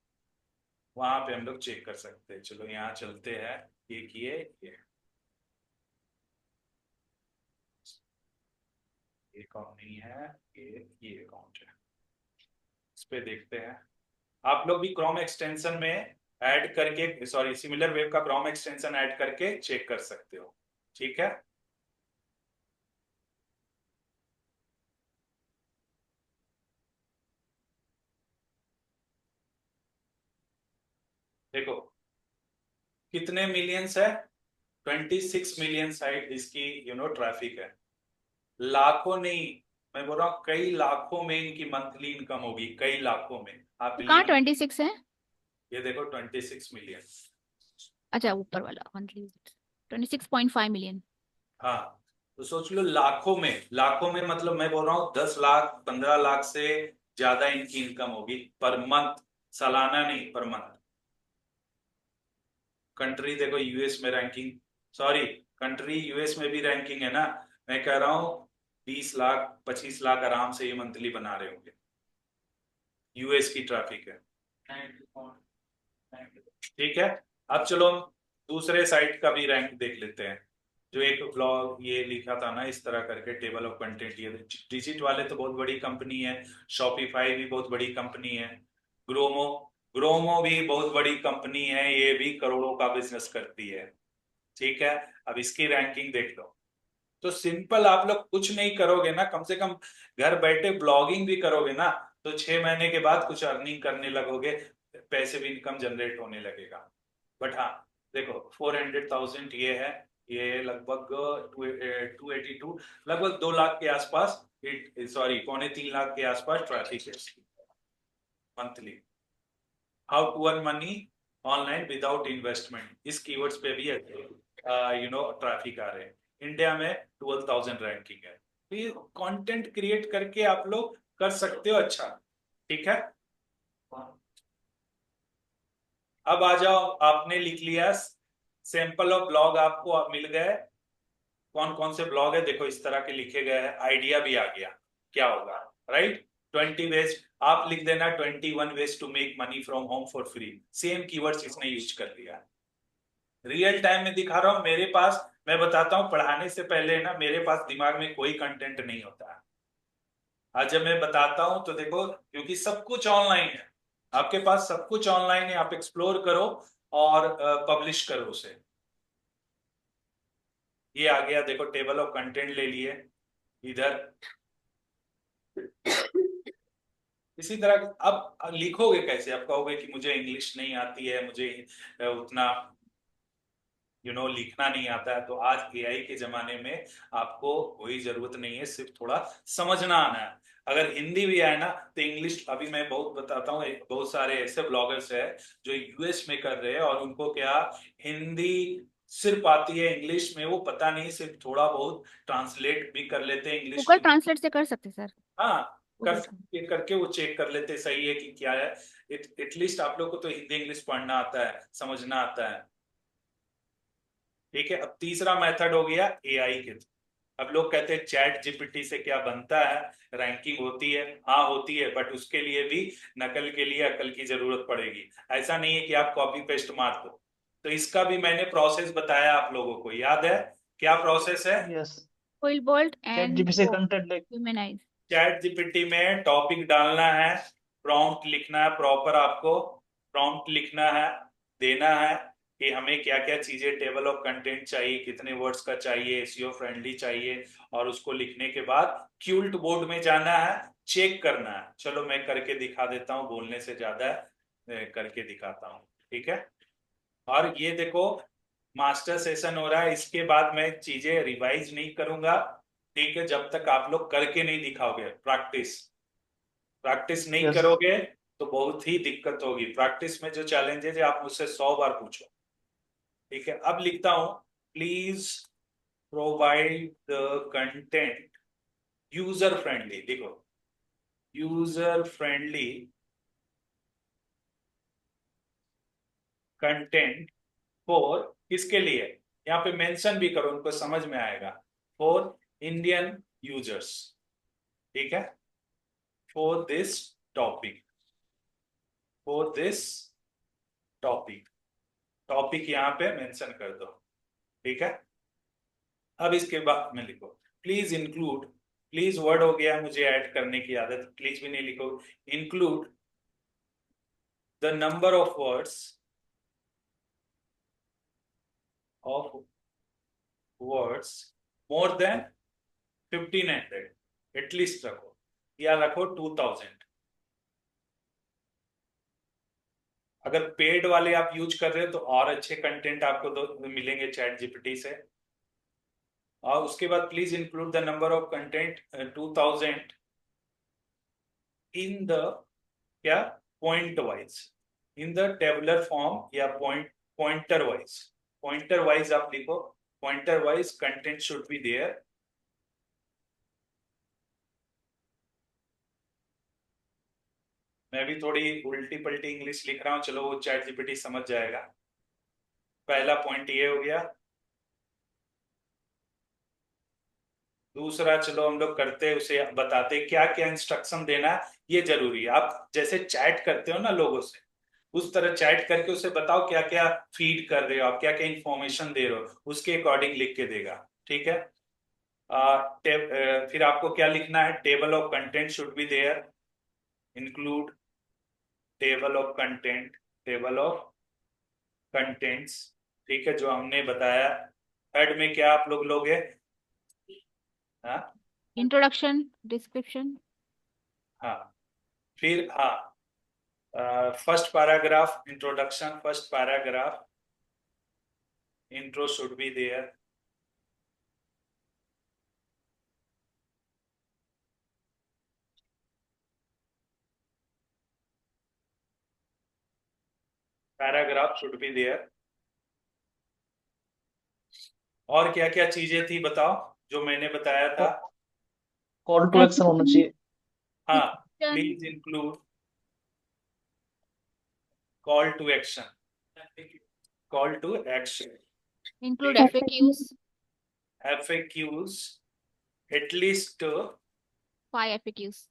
वहां पे हम लोग चेक कर सकते हैं। चलो यहाँ चलते हैं, ये किए, ये अकाउंट नहीं है, ये अकाउंट है, इस पे देखते हैं। आप लोग भी क्रोम एक्सटेंशन में ऐड करके, सॉरी, सिमिलर वेव का क्रोम एक्सटेंशन ऐड करके चेक कर सकते हो, ठीक है। देखो कितने मिलियंस है, 26 मिलियन साइट इसकी ट्रैफिक है। लाखों नहीं, मैं बोल रहा हूँ कई लाखों में इनकी मंथली इनकम होगी, कई लाखों में। आप तो कहाँ बिलीव, 26 है? ये देखो 26 मिलियन। अच्छा, ऊपर वाला 26.5 मिलियन। हाँ, तो सोच लो लाखों में, लाखों में मतलब मैं बोल रहा हूँ 10 लाख 15 लाख से ज्यादा इनकी इनकम होगी पर मंथ, सालाना नहीं, पर मंथ। कंट्री देखो यूएस में रैंकिंग, सॉरी, कंट्री यूएस में भी रैंकिंग है ना। मैं कह रहा हूँ 20 लाख 25 लाख आराम से ये मंथली बना रहे होंगे, यूएस की ट्रैफिक है, ठीक है। अब चलो हम दूसरे साइट का भी रैंक देख लेते हैं। जो एक ब्लॉग ये लिखा था ना इस तरह करके, टेबल ऑफ कंटेंट, ये डिजिट वाले तो बहुत बड़ी कंपनी है, शॉपिफाई भी बहुत बड़ी कंपनी है, ग्रोमो, ग्रोमो भी बहुत बड़ी कंपनी है, ये भी करोड़ों का बिजनेस करती है, ठीक है। अब इसकी रैंकिंग देख लो। तो सिंपल, आप लोग कुछ नहीं करोगे ना, कम से कम घर बैठे ब्लॉगिंग भी करोगे ना, तो 6 महीने के बाद कुछ अर्निंग करने लगोगे, पैसे भी इनकम जनरेट होने लगेगा। बट हाँ, देखो 400,000 ये है, ये लगभग 282, लगभग 2 लाख के आसपास, सॉरी 2.25 लाख के आसपास ट्रैफिक है monthly. How to earn money online without investment, इस कीवर्ड्स पे भी ट्रैफिक आ रहे हैं। इंडिया में 12,000 रैंकिंग है। तो ये कंटेंट क्रिएट करके आप लोग कर सकते हो, अच्छा, ठीक है। अब आ जाओ, आपने लिख लिया सैंपल ऑफ ब्लॉग, आपको मिल गए कौन कौन से ब्लॉग है। देखो इस तरह के लिखे गए हैं, आइडिया भी आ गया क्या होगा, राइट। 20 वेज, आप लिख देना 21 ways to make money from home for free, same keywords इसने यूज कर लिया। रियल टाइम में दिखा रहा हूं, मेरे पास, मैं बताता हूँ पढ़ाने से पहले ना मेरे पास दिमाग में कोई कंटेंट नहीं होता। आज जब मैं बताता हूं तो देखो, क्योंकि सब कुछ ऑनलाइन है, आपके पास सब कुछ ऑनलाइन है, आप एक्सप्लोर करो और पब्लिश करो उसे। ये आ गया, देखो टेबल ऑफ कंटेंट ले लिए इधर। इसी तरह अब लिखोगे कैसे? आप कहोगे कि मुझे इंग्लिश नहीं आती है, मुझे उतना लिखना नहीं आता है, तो आज एआई के जमाने में आपको कोई जरूरत नहीं है, सिर्फ थोड़ा समझना आना है। अगर हिंदी भी आए ना तो इंग्लिश, अभी मैं बहुत बताता हूँ, बहुत सारे ऐसे ब्लॉगर्स है जो यूएस में कर रहे हैं और उनको क्या हिंदी सिर्फ आती है, इंग्लिश में वो पता नहीं, सिर्फ थोड़ा बहुत ट्रांसलेट भी कर लेते हैं इंग्लिश गूगल टू। ट्रांसलेट से कर सकते सर। हाँ, गूगल ट्रांसलेट। करके वो चेक कर लेते सही है कि क्या है। एटलीस्ट आप लोग को तो हिंदी इंग्लिश पढ़ना आता है, समझना आता है। ठीक है, अब तीसरा मेथड हो गया एआई के। अब लोग कहते हैं चैट जीपीटी से क्या बनता है, रैंकिंग होती है? हाँ होती है, बट उसके लिए भी नकल के लिए अकल की जरूरत पड़ेगी। ऐसा नहीं है कि आप कॉपी पेस्ट मार दो। तो इसका भी मैंने प्रोसेस बताया आप लोगों को, याद है क्या प्रोसेस है? Yes. Full bold chat and GPT से कंटेंट ले। ह्यूमनाइज। चैट जीपीटी में टॉपिक डालना है, प्रॉम्प्ट लिखना है, प्रॉपर आपको प्रॉम्प्ट लिखना है, देना है कि हमें क्या क्या चीजें, टेबल ऑफ कंटेंट चाहिए, कितने वर्ड्स का चाहिए, एसईओ फ्रेंडली चाहिए, और उसको लिखने के बाद क्यूल्ट बोर्ड में जाना है, चेक करना है। चलो मैं करके दिखा देता हूँ, बोलने से ज्यादा करके दिखाता हूँ, ठीक है? और ये देखो मास्टर सेशन हो रहा है, इसके बाद मैं चीजें रिवाइज नहीं करूंगा, ठीक है, जब तक आप लोग करके नहीं दिखाओगे। प्रैक्टिस प्रैक्टिस नहीं यस। करोगे तो बहुत ही दिक्कत होगी। प्रैक्टिस में जो चैलेंजेस है आप मुझसे 100 बार पूछो, ठीक है? अब लिखता हूं, please provide the content user friendly. देखो यूजर फ्रेंडली कंटेंट फॉर, किसके लिए? यहाँ पे मेंशन भी करो, उनको समझ में आएगा। फॉर इंडियन यूजर्स, ठीक है? For this topic, for this topic, topic यहाँ पे मेंशन कर दो, ठीक है? अब इसके बाद में लिखो प्लीज इंक्लूड, प्लीज वर्ड हो गया, मुझे ऐड करने की आदत, प्लीज भी नहीं लिखो। Include the number of words, of words more than 1500, at least रखो, या रखो 2000। अगर पेड वाले आप यूज कर रहे हो तो और अच्छे कंटेंट आपको मिलेंगे चैट जीपीटी से। और उसके बाद please include the number of content 2000 in the, क्या, point wise, in the tabular form, या पॉइंटर वाइज, पॉइंटर वाइज आप लिखो, pointer wise content should be there. मैं भी थोड़ी उल्टी पल्टी इंग्लिश लिख रहा हूँ, चलो वो चैट जीपीटी समझ जाएगा। पहला पॉइंट ये हो गया। दूसरा चलो हम लोग करते हैं, उसे बताते क्या क्या इंस्ट्रक्शन देना है, ये जरूरी है। आप जैसे चैट करते हो ना लोगों से, उस तरह चैट करके उसे बताओ क्या क्या फीड कर रहे हो आप, क्या क्या इंफॉर्मेशन दे रहे हो, उसके अकॉर्डिंग लिख के देगा, ठीक है? फिर आपको क्या लिखना है? Table of content should be there, include table of content, table of contents, ठीक है, जो हमने बताया। हेड में क्या आप लोग लोगे? हाँ इंट्रोडक्शन, डिस्क्रिप्शन। हाँ, फिर हाँ, first paragraph introduction, first paragraph intro should be there. Paragraph should be there. और क्या क्या चीजें थी बताओ, जो मैंने बताया था? कॉल टू एक्शन होना चाहिए। हाँ, please include call to action, call to action, include FAQs, FAQs, at least 5 FAQs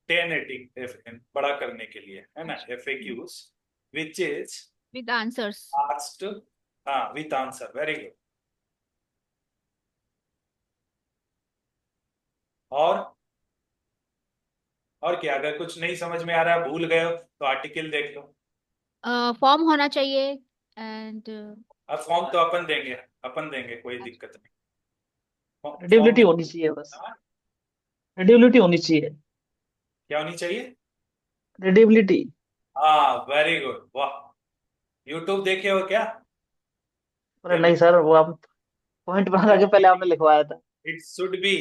10 एटिंग बड़ा करने के लिए, है ना? FAQs which is with answers. asked, हाँ, with answer, वेरी गुड। और और क्या, अगर कुछ नहीं समझ में आ रहा है, भूल गए हो, तो आर्टिकल देख लो। फॉर्म होना चाहिए एंड अब फॉर्म तो अपन देंगे, कोई दिक्कत नहीं। फॉर्म रीडेबिलिटी होनी चाहिए बस। रीडेबिलिटी होनी चाहिए। क्या होनी चाहिए? रीडेबिलिटी। हाँ, वेरी गुड, वाह। यूट्यूब देखे हो क्या? अरे नहीं सर, वो आप पॉइंट बना के पहले आपने लिखवाया था। It should be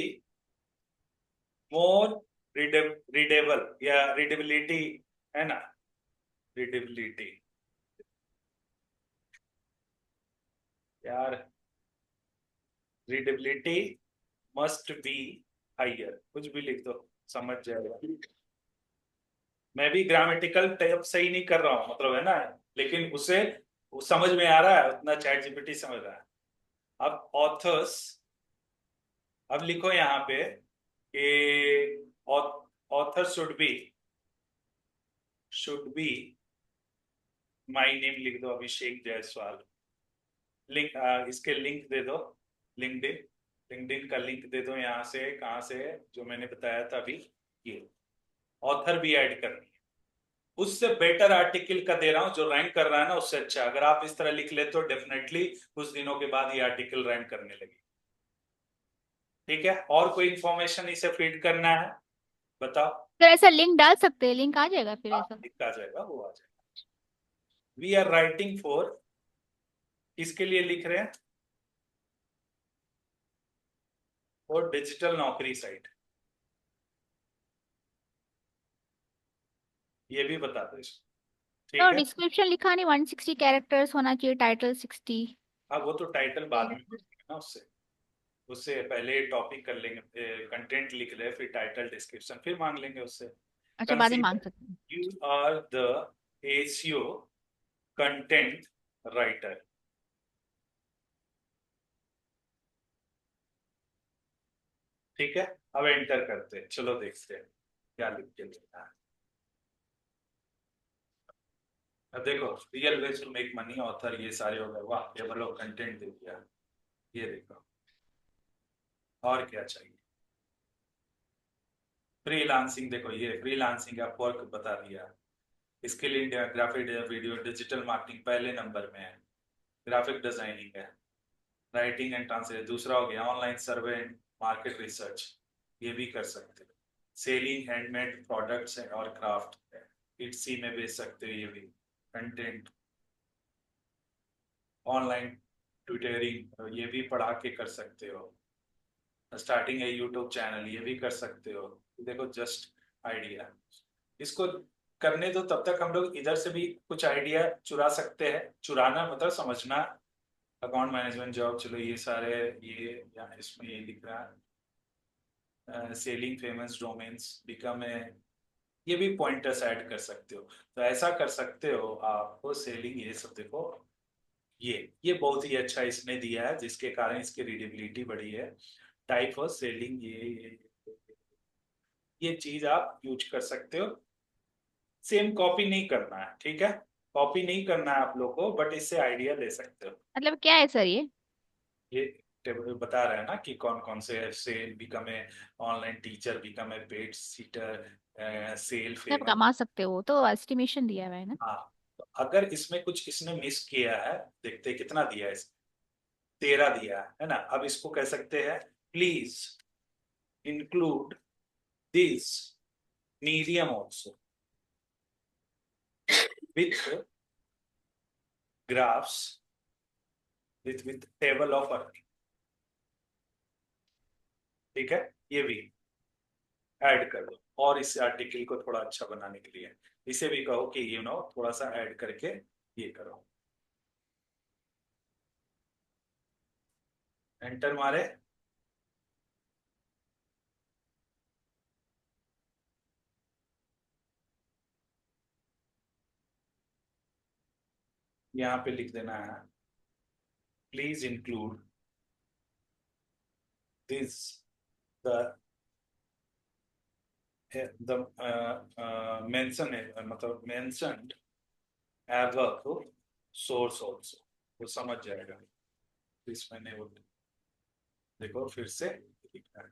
more readable या रीडेबिलिटी, है ना? रीडेबिलिटी यार, रीडेबिलिटी मस्ट बी हायर, कुछ भी लिख दो, समझ जाएगा। मैं भी ग्रामेटिकल टाइप सही नहीं कर रहा हूँ, मतलब, है ना, लेकिन उसे वो समझ में आ रहा है, उतना चैट जीपीटी समझ रहा है। अब ऑथर्स, अब लिखो यहाँ पे कि author should be my name लिख दो, अभिषेक जायसवाल। लिंक, इसके लिंक दे दो, लिंक्डइन, लिंक्डइन का लिंक दे दो यहाँ से, कहाँ से, जो मैंने बताया था अभी, ये ऑथर भी ऐड करनी है। उससे बेटर आर्टिकल का दे रहा हूँ, जो रैंक कर रहा है ना, उससे अच्छा। अगर आप इस तरह लिख लेते हो, डेफिनेटली कुछ दिनों के बाद ये आर्टिकल रैंक करने लगे। ठीक है, और कोई इंफॉर्मेशन इसे फीड करना है, बताओ। फिर ऐसा लिंक डाल सकते हैं, लिंक आ जाएगा फिर हाँ, ऐसा। लिंक आ जाएगा, वो आ जाएगा। वी आर राइटिंग फॉर, किसके लिए लिख रहे हैं? और डिजिटल नौकरी साइट, ये भी बता दो इसको। तो ठीक है। डिस्क्रिप्शन लिखा नहीं, 160 कैरेक्टर्स होना चाहिए, टाइटल 60। अब वो तो टाइटल बाद में करेंगे ना, उससे उससे पहले टॉपिक कर लेंगे, कंटेंट लिख ले, फिर टाइटल डिस्क्रिप्शन फिर मांग लेंगे उससे। अच्छा, बाद में मांग कंसीडर सकते हैं। You are the SEO content writer. ठीक है, अब एंटर करते हैं, चलो देखते हैं क्या लिख के लिखना है। अब देखो, real ways to make money, author, ये सारे हो गए, वाह, टेबल ऑफ कंटेंट दे दिया, ये देखो, और क्या चाहिए? फ्रीलांसिंग, देखो ये फ्रीलांसिंग अपवर्क बता दिया। Skill India, graphic video, digital marketing पहले नंबर में है। ग्राफिक डिजाइनिंग है, राइटिंग एंड ट्रांसलेशन दूसरा हो गया। Online survey and market research, ये भी कर सकते हो। सेलिंग हैंडमेड प्रोडक्ट्स और क्राफ्ट, इट्सी में बेच सकते हो, ये भी। कंटेंट, ऑनलाइन ट्यूटरिंग, ये भी पढ़ा के कर सकते हो। स्टार्टिंग है यूट्यूब चैनल, ये भी कर सकते हो। देखो, जस्ट आइडिया, इसको करने दो, तब तक हम लोग इधर से भी कुछ आइडिया चुरा सकते हैं। चुराना मतलब समझना। अकाउंट मैनेजमेंट जॉब, चलो ये सारे, ये या इसमें ये लिख रहा है, selling famous domains, become a, ये भी पॉइंटर्स ऐड कर सकते हो। तो ऐसा कर सकते हो आप, सेलिंग, ये सब देखो, ये बहुत ही अच्छा इसने दिया है, जिसके कारण इसकी रीडेबिलिटी बढ़ी है। टाइप ऑफ सेलिंग, ये चीज आप यूज कर सकते हो। सेम कॉपी नहीं करना है, ठीक है, कॉपी नहीं करना है आप लोग को, बट इससे आइडिया ले सकते हो। मतलब क्या है सर ये? ये टेबल बता रहा है ना कि कौन कौन से sell, become a online teacher, become a paid sitter, sell सब फेमस। कमा सकते हो, तो एस्टिमेशन दिया हुआ है ना। हाँ, तो अगर इसमें कुछ इसने मिस किया है, देखते हैं कितना दिया है इसने। 13 दिया है ना। अब इसको कह सकते हैं, please include this medium also with graphs, with table of earning. ठीक है, ये भी ऐड कर दो, और इस आर्टिकल को थोड़ा अच्छा बनाने के लिए इसे भी कहो कि थोड़ा सा ऐड करके ये करो। एंटर मारे। यहाँ पे लिख देना है, please include this the mention है, मतलब मेंशनड एबव सोर्स ऑल्सो, वो समझ जाएगा। प्लीज, मैंने वो देखो फिर से लिखना है।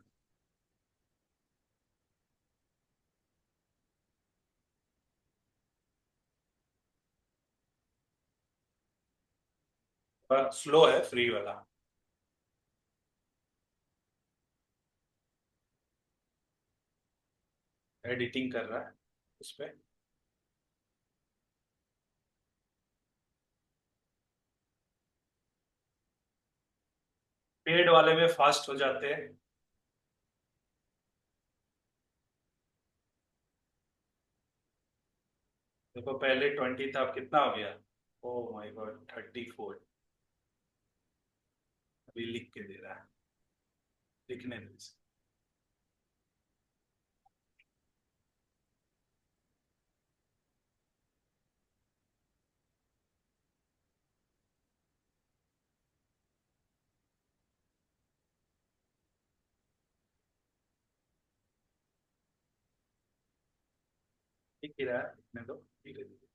स्लो है फ्री वाला। एडिटिंग कर रहा है उस पे। पेड वाले में फास्ट हो जाते हैं। देखो पहले 20 था, अब कितना हो गया? Oh my God, 34। अभी लिख के दे रहा है, लिखने दो इसे। लिख ही रहा है, लिखने दो धीरे धीरे।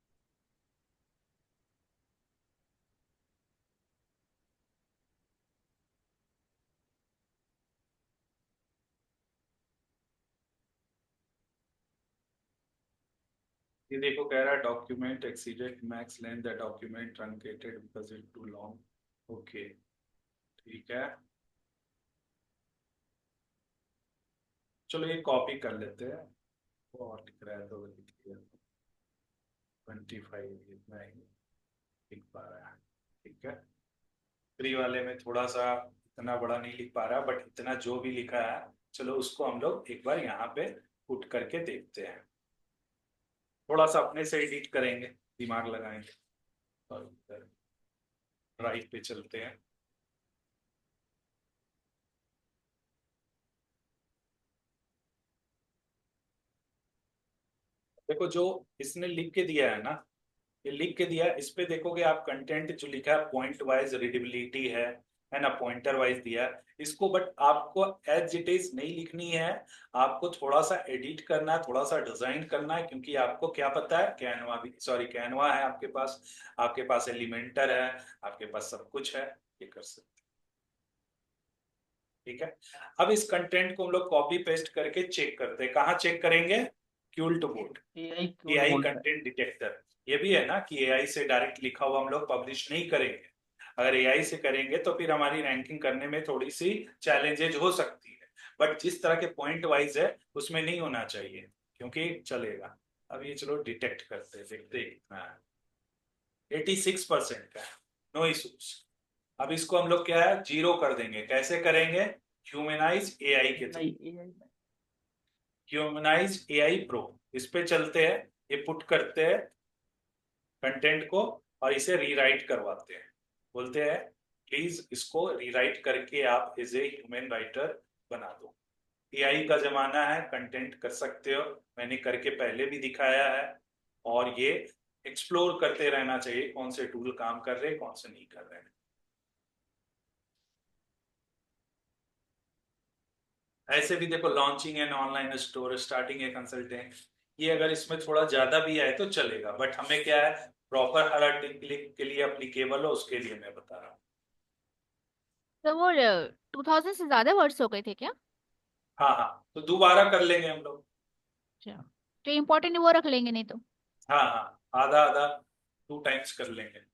ये देखो कह रहा है document exceeded max length, the document truncated because it too long. Okay, ठीक है। चलो ये कॉपी कर लेते हैं। वो और लिख रहा है तो वो लिख दिया। 25 इतना ही लिख पा रहा है, ठीक है। फ्री वाले में थोड़ा सा इतना बड़ा नहीं लिख पा रहा, बट इतना जो भी लिखा है चलो उसको हम लोग एक बार यहाँ पे पुट करके देखते हैं। थोड़ा सा अपने से एडिट करेंगे, दिमाग लगाएंगे। और ड्राइव पे चलते हैं। देखो जो इसने लिख के दिया है ना, ये लिख के दिया है, इस पे देखोगे आप कंटेंट जो लिखा है पॉइंट वाइज रीडेबिलिटी है ना, पॉइंटर वाइज दिया है इसको, बट आपको एज इट इज नहीं लिखनी है। आपको थोड़ा सा एडिट करना है, थोड़ा सा डिजाइन करना है, क्योंकि आपको क्या पता है, कैनवा भी, सॉरी कैनवा है आपके पास एलिमेंटर है, आपके पास सब कुछ है, ये कर सकते हैं। ठीक है। अब इस कंटेंट को हम लोग कॉपी पेस्ट करके चेक करते हैं। कहाँ चेक करेंगे? क्यूल टू बोर्ड, एआई क्यूड एआई बोल्ट में। Content detector. ये भी है ना कि एआई से डायरेक्ट लिखा हुआ हम लोग पब्लिश नहीं करेंगे। अगर एआई से करेंगे तो फिर हमारी रैंकिंग करने में थोड़ी सी चैलेंजेज हो सकती है, बट जिस तरह के पॉइंट वाइज है उसमें नहीं होना चाहिए, क्योंकि चलेगा। अब ये चलो डिटेक्ट करते हैं, देखते हैं कितना है। 86% का है, नो इशूज। अब इसको हम लोग क्या है, जीरो कर देंगे। कैसे करेंगे? ह्यूमनाइज एआई के थ्रू। नहीं एआई में। ह्यूमनाइज एआई प्रो, इस पे चलते हैं, ये पुट करते हैं कंटेंट को और इसे रीराइट करवाते हैं। बोलते हैं प्लीज इसको रीराइट करके आप एज ए ह्यूमन राइटर बना दो। एआई का जमाना है, कंटेंट कर सकते हो, मैंने करके पहले भी दिखाया है। और ये एक्सप्लोर करते रहना चाहिए, कौन से टूल काम कर रहे हैं कौन से नहीं कर रहे हैं। ऐसे भी देखो launching and online store, starting a consultant, ये अगर इसमें थोड़ा ज्यादा भी आए तो चलेगा, बट हमें क्या है, प्रॉपर हर आर्टिकल के लिए अप्लीकेबल हो उसके लिए मैं बता रहा हूँ। तो वो 2000 से ज्यादा वर्ड्स हो गए थे क्या? हाँ हाँ, तो दोबारा कर लेंगे हम लोग। अच्छा, तो इम्पोर्टेंट वो रख लेंगे नहीं तो। हाँ हाँ, आधा आधा 2 टाइम्स कर लेंगे।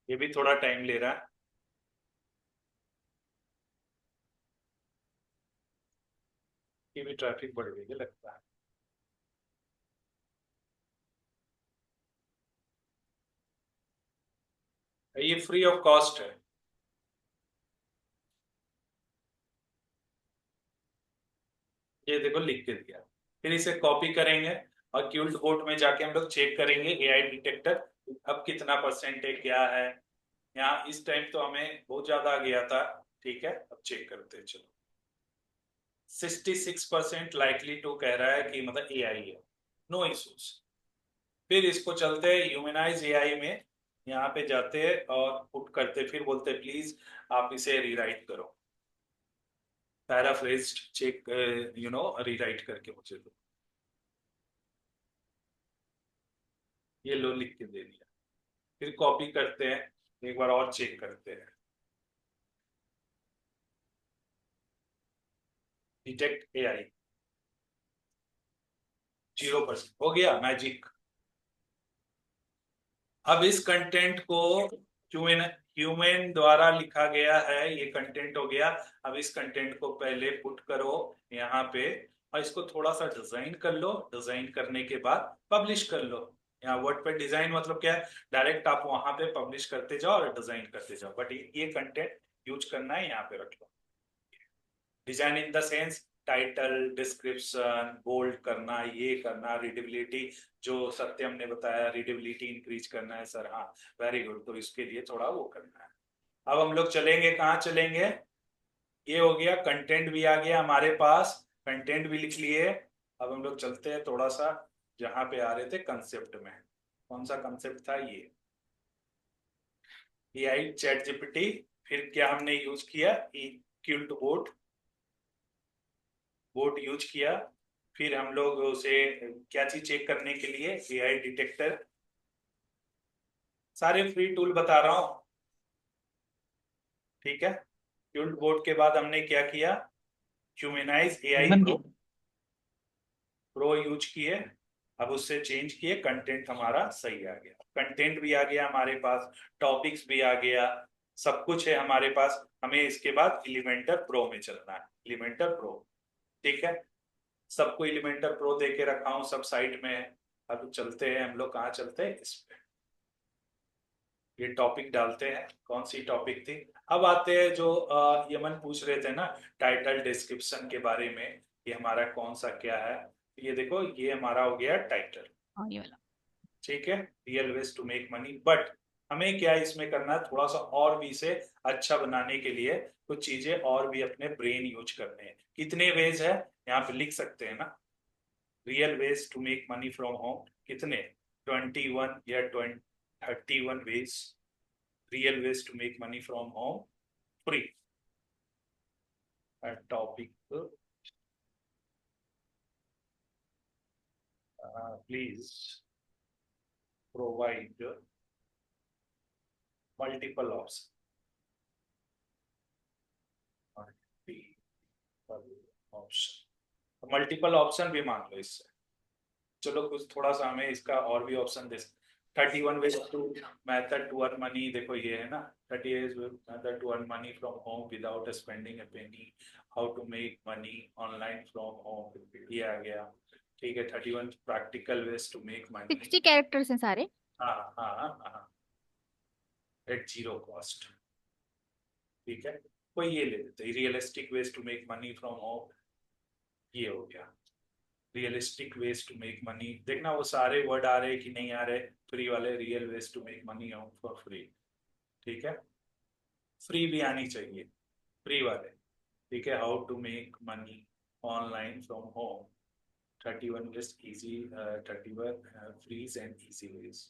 ये भी थोड़ा टाइम ले रहा है। ये भी ट्रैफिक बढ़ गई है लगता है। ये फ्री ऑफ कॉस्ट है। ये देखो लिख के दिया। फिर इसे कॉपी करेंगे और क्यूल्ट कोड में जाके हम लोग चेक करेंगे एआई डिटेक्टर अब कितना परसेंट है, क्या है। यहाँ इस टाइम तो हमें बहुत ज्यादा आ गया था। ठीक है, अब चेक करते हैं चलो। 66% लाइकली टू कह रहा है कि मतलब एआई है, नो इशूज। फिर इसको चलते हैं ह्यूमनाइज एआई में, यहाँ पे जाते हैं और पुट करते, फिर बोलते प्लीज आप इसे रीराइट करो, पैराफ्रेज्ड चेक, रीराइट करके मुझे दो। ये लो लिख के दे दिया। फिर कॉपी करते हैं, एक बार और चेक करते हैं। डिटेक्ट एआई 0% हो गया मैजिक। अब इस कंटेंट को ह्यूमन ह्यूमन द्वारा लिखा गया है, ये कंटेंट हो गया। अब इस कंटेंट को पहले पुट करो यहाँ पे और इसको थोड़ा सा डिजाइन कर लो। डिजाइन करने के बाद पब्लिश कर लो। यहाँ वर्ड पे डिजाइन मतलब क्या है, डायरेक्ट आप वहां पे पब्लिश करते जाओ और डिजाइन करते जाओ, बट ये कंटेंट यूज करना है, यहाँ पे रख लो। Design in the sense title, description, bold करना, ये करना, रीडेबिलिटी, जो सत्यम ने बताया रीडेबिलिटी इंक्रीज करना है सर। हाँ वेरी गुड, तो इसके लिए थोड़ा वो करना है। अब हम लोग चलेंगे, कहाँ चलेंगे, ये हो गया, कंटेंट भी आ गया हमारे पास, कंटेंट भी लिख लिए। अब हम लोग चलते हैं थोड़ा सा जहां पे आ रहे थे कंसेप्ट में। कौन सा कंसेप्ट था, ये एआई चैट जीपीटी। फिर क्या हमने यूज किया, क्यूल्ट बोट यूज किया। फिर हम लोग उसे क्या चीज चेक करने के लिए, एआई डिटेक्टर। सारे फ्री टूल बता रहा हूं, ठीक है। क्यूल्ट बोट के बाद हमने क्या किया, humanise AI human pro use किए। अब उससे चेंज किए, कंटेंट हमारा सही आ गया, कंटेंट भी आ गया हमारे पास, टॉपिक्स भी आ गया, सब कुछ है हमारे पास। हमें इसके बाद एलिमेंटर प्रो में चलना है, एलिमेंटर प्रो, ठीक है। सबको एलिमेंटर प्रो दे के रखा हूं, सब साइट में है। अब चलते हैं हम लोग, कहाँ चलते हैं, इस पे ये टॉपिक डालते हैं। कौन सी टॉपिक थी, अब आते हैं जो यमन पूछ रहे थे ना, टाइटल डिस्क्रिप्शन के बारे में, ये हमारा कौन सा क्या है। ये देखो, ये हमारा हो गया टाइटल, हाँ ये वाला। ठीक है, real ways to make money. But हमें क्या इसमें करना है, थोड़ा सा और भी इसे अच्छा बनाने के लिए कुछ चीजें और भी अपने ब्रेन यूज करने हैं। कितने वेज है यहाँ पे लिख सकते हैं ना, real ways to make money from home, कितने, 21 या 31 ways, real ways to make money from home free. Topic please provide multiple option, multiple option भी मान लो इससे। चलो कुछ थोड़ा सा हमें इसका और भी ऑप्शन दे, 31 ways to method to earn money, देखो ये है ना, 30 method to earn money from home without spending a penny, how to make money online from home, ये आ गया, ठीक है। 31 practical ways to make money, 60 characters हैं सारे। हाँ हाँ हाँ हाँ, एट जीरो कॉस्ट, ठीक है। कोई ये ले लेते हैं, realistic ways to make money from home, ये हो गया। Realistic ways to make money, देखना वो सारे वर्ड आ रहे कि नहीं आ रहे, फ्री वाले, real ways to make money for free, ठीक है। फ्री भी आनी चाहिए, फ्री वाले, ठीक है। How to make money online from home, 31 ways easy, 31 free and easy ways,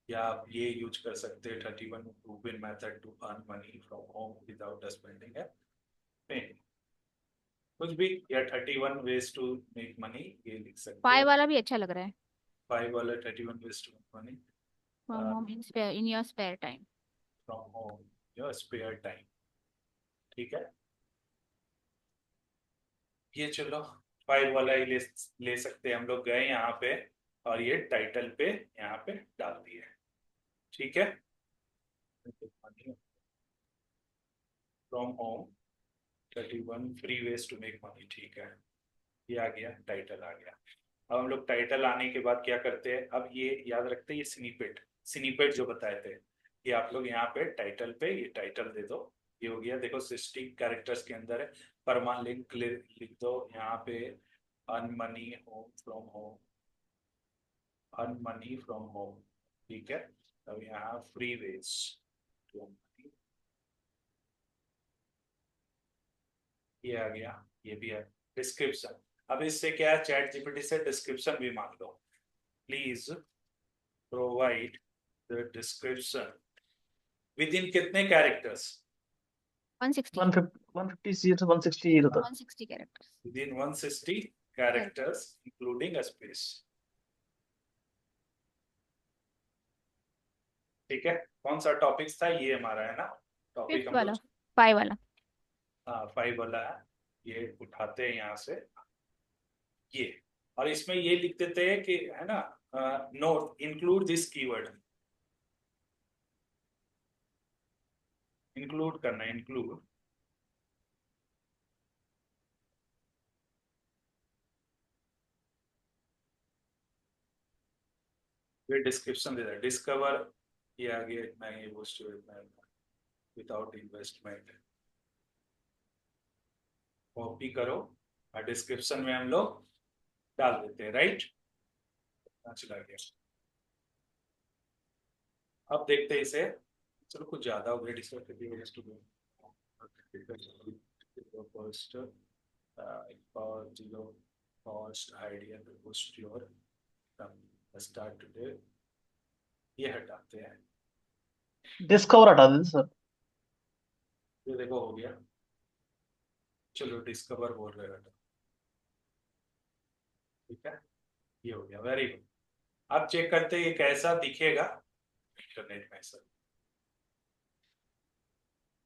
या आप ये यूज कर सकते हैं, 31 proven method to earn money from home without spending a penny, कुछ भी, या 31 वेज टू मेक मनी, ये लिख सकते फाइव हो। वाला भी अच्छा लग रहा है। 5 वाला 31 ways to make money from home in your spare time. From home your spare time, ठीक है। ये चलो 5 वाला ही ले सकते हैं हम लोग, गए यहाँ पे और ये टाइटल पे यहाँ पे डाल दिए, ठीक है। From home 31 free ways to make money, ठीक है, ये आ गया, टाइटल आ गया। अब हम लोग टाइटल आने के बाद क्या करते हैं, अब ये याद रखते हैं, ये स्निपेट, स्निपेट जो बताए थे, ये आप लोग यहाँ पे टाइटल पे ये टाइटल दे दो। ये हो गया, देखो 60 कैरेक्टर्स के अंदर है। परमा लिंक लिख दो यहाँ पे, earn money home from home, earn money from home, ठीक है। अब यहाँ फ्री वेज टू, ये आ गया, ये भी है। डिस्क्रिप्शन, अब इससे क्या है, चैट जीपीटी से डिस्क्रिप्शन भी मांग लो, please provide the description within कितने कैरेक्टर्स, 160 150 से 160 तक। 160 characters. Within 160 characters including space, ठीक है। कौन सा टॉपिक था, ये हमारा है ना टॉपिक, फिफ्थ हम वाला, लोग 5 वाला। हाँ 5 वाला है। ये उठाते हैं यहाँ से ये, और इसमें ये लिख देते हैं कि है ना, note include this keyword, include करना है, इंक्लूड। फिर डिस्क्रिप्शन दे रहा है, डिस्कवर, ये आगे मैं ये पोस्ट विदाउट इन्वेस्टमेंट, कॉपी करो और डिस्क्रिप्शन में हम लोग डाल देते हैं, राइट। चला गया। अब देखते हैं इसे, चलो कुछ ज्यादा हो गया, first zero cost idea post your start today, ये हटाते हैं, डिस्कवर हटा देते सर। ये देखो हो गया, चलो डिस्कवर बोल रहे हैं, ठीक है, ये हो गया, वेरी गुड। अब चेक करते हैं ये कैसा दिखेगा इंटरनेट में, सर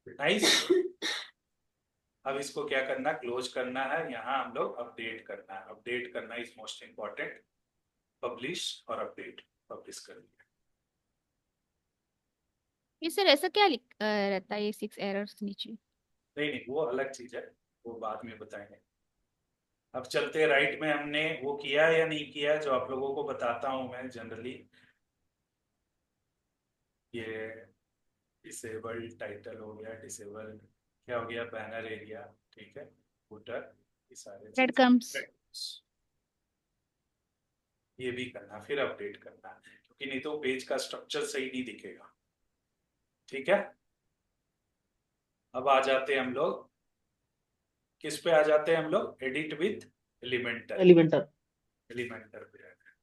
नाइस। अब इसको क्या करना, क्लोज करना है, यहाँ हम लोग अपडेट करना है, अपडेट करना इज मोस्ट इंपॉर्टेंट, पब्लिश और अपडेट, पब्लिश कर दिया। ये सर ऐसा क्या रहता है ये 6 एरर्स नीचे? नहीं नहीं, वो अलग चीज है, वो बाद में बताएंगे। अब चलते राइट में, हमने वो किया या नहीं किया जो आप लोगों को बताता हूं मैं जनरली, ये डिसेबल टाइटल हो गया, डिसेबल क्या हो गया, बैनर एरिया, ठीक है, फुटर, ये सारे ब्रेड क्रम्स। ये भी करना, फिर अपडेट करना, क्योंकि नहीं तो पेज का स्ट्रक्चर सही नहीं दिखेगा, ठीक है। अब आ जाते हैं हम लोग, किस पे आ जाते हैं हम लोग, edit with Elementor, Elementor. Elementor पे आ गए।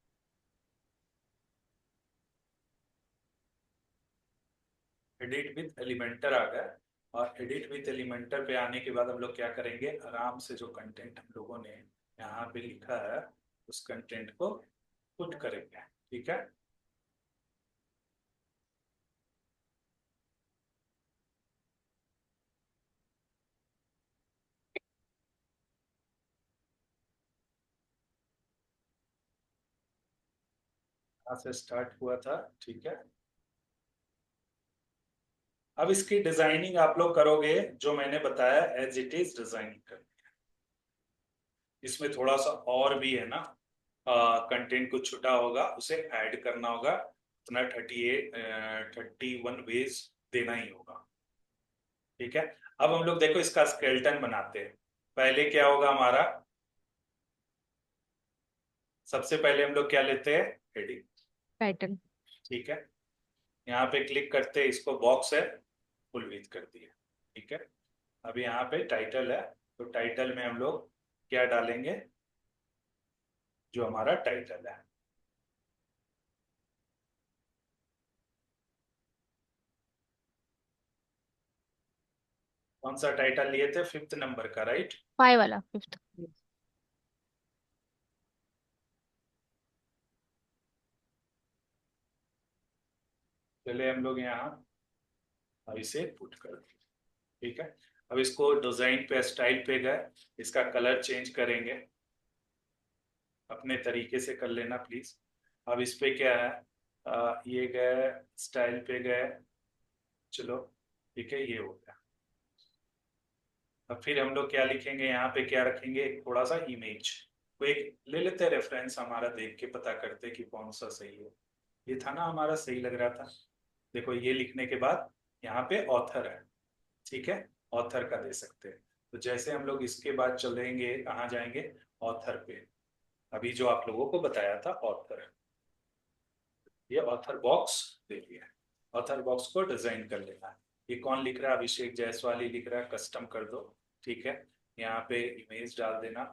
एडिट विथ एलिमेंटर आ गए, और एडिट विथ एलिमेंटर पे आने के बाद हम लोग क्या करेंगे, आराम से जो कंटेंट हम लोगों ने यहाँ पे लिखा है उस कंटेंट को पुट करेंगे, ठीक है। यहाँ से स्टार्ट हुआ था, ठीक है। अब इसकी डिजाइनिंग आप लोग करोगे जो मैंने बताया, एज इट इज डिजाइनिंग कर, इसमें थोड़ा सा और भी है ना, कंटेंट कुछ छुटा होगा, उसे ऐड करना होगा, उतना 31 वेज देना ही होगा, ठीक है। अब हम लोग देखो इसका स्केलेटन बनाते हैं। पहले क्या होगा हमारा, सबसे पहले हम लोग क्या लेते हैं, हेडिंग, टाइटल। ठीक है। यहाँ पे क्लिक करते हैं, इसको बॉक्स है फुल विड्थ कर दिया, ठीक है। अब यहाँ पे टाइटल है, तो टाइटल में हम लोग क्या डालेंगे, जो हमारा टाइटल है, कौन सा टाइटल लिए थे, 5th नंबर का, राइट। 5 वाला 5th। पहले हम लोग यहाँ अब इसे पुट कर दिए, ठीक है। अब इसको डिजाइन पे, स्टाइल पे गए, इसका कलर चेंज करेंगे, अपने तरीके से कर लेना प्लीज। अब इस पे क्या है, ये गए स्टाइल पे गए, चलो ठीक है, ये हो गया। अब फिर हम लोग क्या लिखेंगे, यहाँ पे क्या रखेंगे, थोड़ा सा इमेज को एक ले लेते हैं रेफरेंस, हमारा देख के पता करते कि कौन सा सही है। ये था ना हमारा, सही लग रहा था, देखो ये लिखने के बाद यहाँ पे ऑथर है, ठीक है, ऑथर का दे सकते हैं। तो जैसे हम लोग इसके बाद चलेंगे, कहाँ जाएंगे, ऑथर पे, अभी जो आप लोगों को बताया था ऑथर, ये ऑथर बॉक्स दे दिया, ऑथर बॉक्स को डिजाइन कर लेना है। ये कौन लिख रहा है, अभिषेक जायसवाल ही लिख रहा है, कस्टम कर दो, ठीक है। यहाँ पे इमेज डाल देना,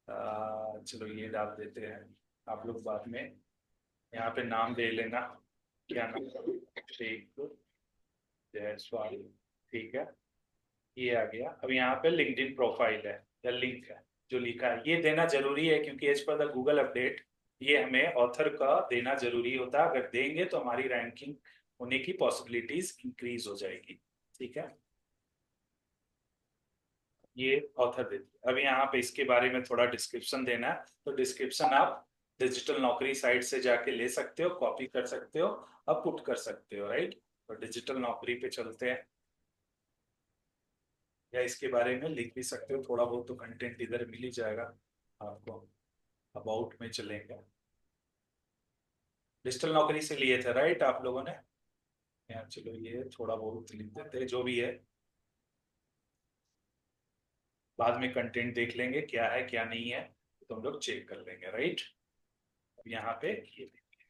चलो ये डाल देते हैं, आप लोग बाद में यहाँ पे नाम दे लेना, क्या नाम, अभिषेक जायसवाल, ठीक है, ये आ गया। अब यहाँ पे लिंक्डइन प्रोफाइल है या लिंक है, जो लिखा है ये देना जरूरी है, क्योंकि as per the Google update ये हमें ऑथर का देना जरूरी होता है, अगर देंगे तो हमारी रैंकिंग होने की पॉसिबिलिटीज इंक्रीज हो जाएगी, ठीक है। ये ऑथर देती है। अब यहाँ पे इसके बारे में थोड़ा डिस्क्रिप्शन देना है, तो डिस्क्रिप्शन आप डिजिटल नौकरी साइट से जाके ले सकते हो, कॉपी कर सकते हो और पुट कर सकते हो, राइट। तो डिजिटल नौकरी पे चलते हैं, या इसके बारे में लिख भी सकते हो, थोड़ा बहुत तो कंटेंट इधर मिल ही जाएगा आपको। अबाउट में चलेंगे, डिजिटल नौकरी से लिए थे राइट आप लोगों ने। यहाँ चलो ये थोड़ा बहुत लिख देते हैं, जो भी है बाद में कंटेंट देख लेंगे क्या है क्या नहीं है, तो हम लोग चेक कर लेंगे, राइट। यहाँ पे ये देखिए,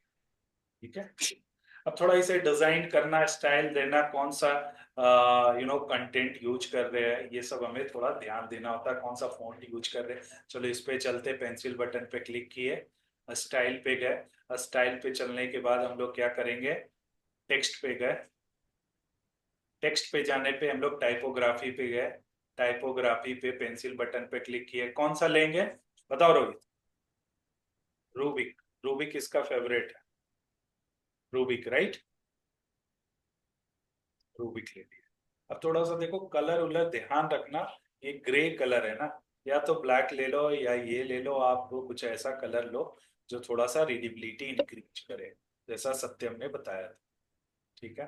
ठीक है। अब थोड़ा इसे डिजाइन करना, स्टाइल देना, कौन सा कंटेंट यूज कर रहे हैं, ये सब हमें थोड़ा ध्यान देना होता है, कौन सा फॉन्ट यूज कर रहे हैं। चलो इस पे चलते, पेंसिल बटन पे क्लिक किए, स्टाइल पे गए, स्टाइल पे चलने के बाद हम लोग क्या करेंगे, टेक्स्ट पे गए, टेक्स्ट पे जाने पे हम लोग टाइपोग्राफी पे गए, टाइपोग्राफी पे पेंसिल बटन पे क्लिक किए, कौन सा लेंगे बताओ रोहित। रूबिक, रूबिक इसका फेवरेट है, रूबिक राइट, रूबिक ले लिया। अब थोड़ा सा देखो कलर उलर ध्यान रखना, ये ग्रे कलर है ना, या तो ब्लैक ले लो या ये ले लो, आप कुछ ऐसा कलर लो जो थोड़ा सा रीडेबिलिटी इंक्रीज करे, जैसा सत्यम ने बताया था, ठीक है।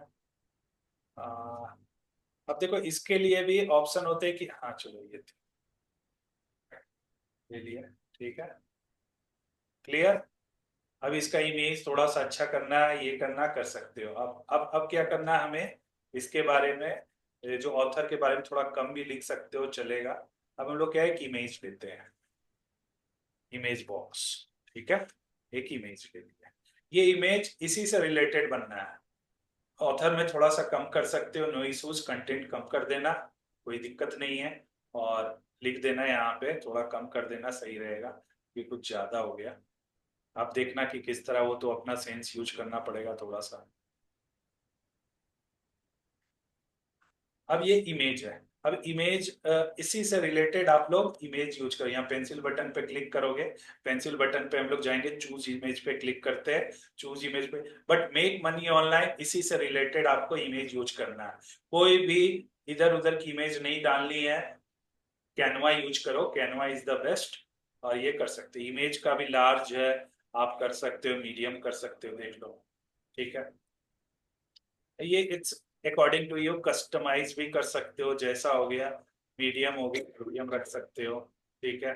आ, अब देखो इसके लिए भी ऑप्शन होते हैं कि हाँ चलो ये लिए, ठीक है, क्लियर। अब इसका इमेज थोड़ा सा अच्छा करना है, ये करना कर सकते हो। अब क्या करना है हमें, इसके बारे में जो ऑथर के बारे में थोड़ा कम भी लिख सकते हो चलेगा। अब हम लोग क्या है कि इमेज लेते हैं, इमेज बॉक्स, ठीक है, एक इमेज ले लिया। ये इमेज इसी से रिलेटेड बनना है, ऑथर में थोड़ा सा कम कर सकते हो, नो इश्यूज, कंटेंट कम कर देना, कोई दिक्कत नहीं है। और लिख देना यहाँ पे थोड़ा कम कर देना, सही रहेगा, ये कुछ ज्यादा हो गया। आप देखना कि किस तरह, वो तो अपना सेंस यूज करना पड़ेगा थोड़ा सा। अब ये इमेज है, अब इमेज इसी से रिलेटेड आप लोग इमेज यूज करो, यहाँ पेंसिल बटन पे क्लिक करोगे, पेंसिल बटन पे हम लोग जाएंगे, चूज इमेज पे क्लिक करते हैं, चूज इमेज पे, बट मेक मनी ऑनलाइन इसी से रिलेटेड आपको इमेज यूज करना है, कोई भी इधर उधर की इमेज नहीं डालनी है। कैनवा यूज करो, कैनवा इज द बेस्ट। और ये कर सकते हो, इमेज का भी लार्ज है, आप कर सकते हो, मीडियम कर सकते हो, देख लो, ठीक है। ये it's according to you, customize भी कर सकते हो, जैसा हो गया, मीडियम हो गया मीडियम रख सकते हो, ठीक है,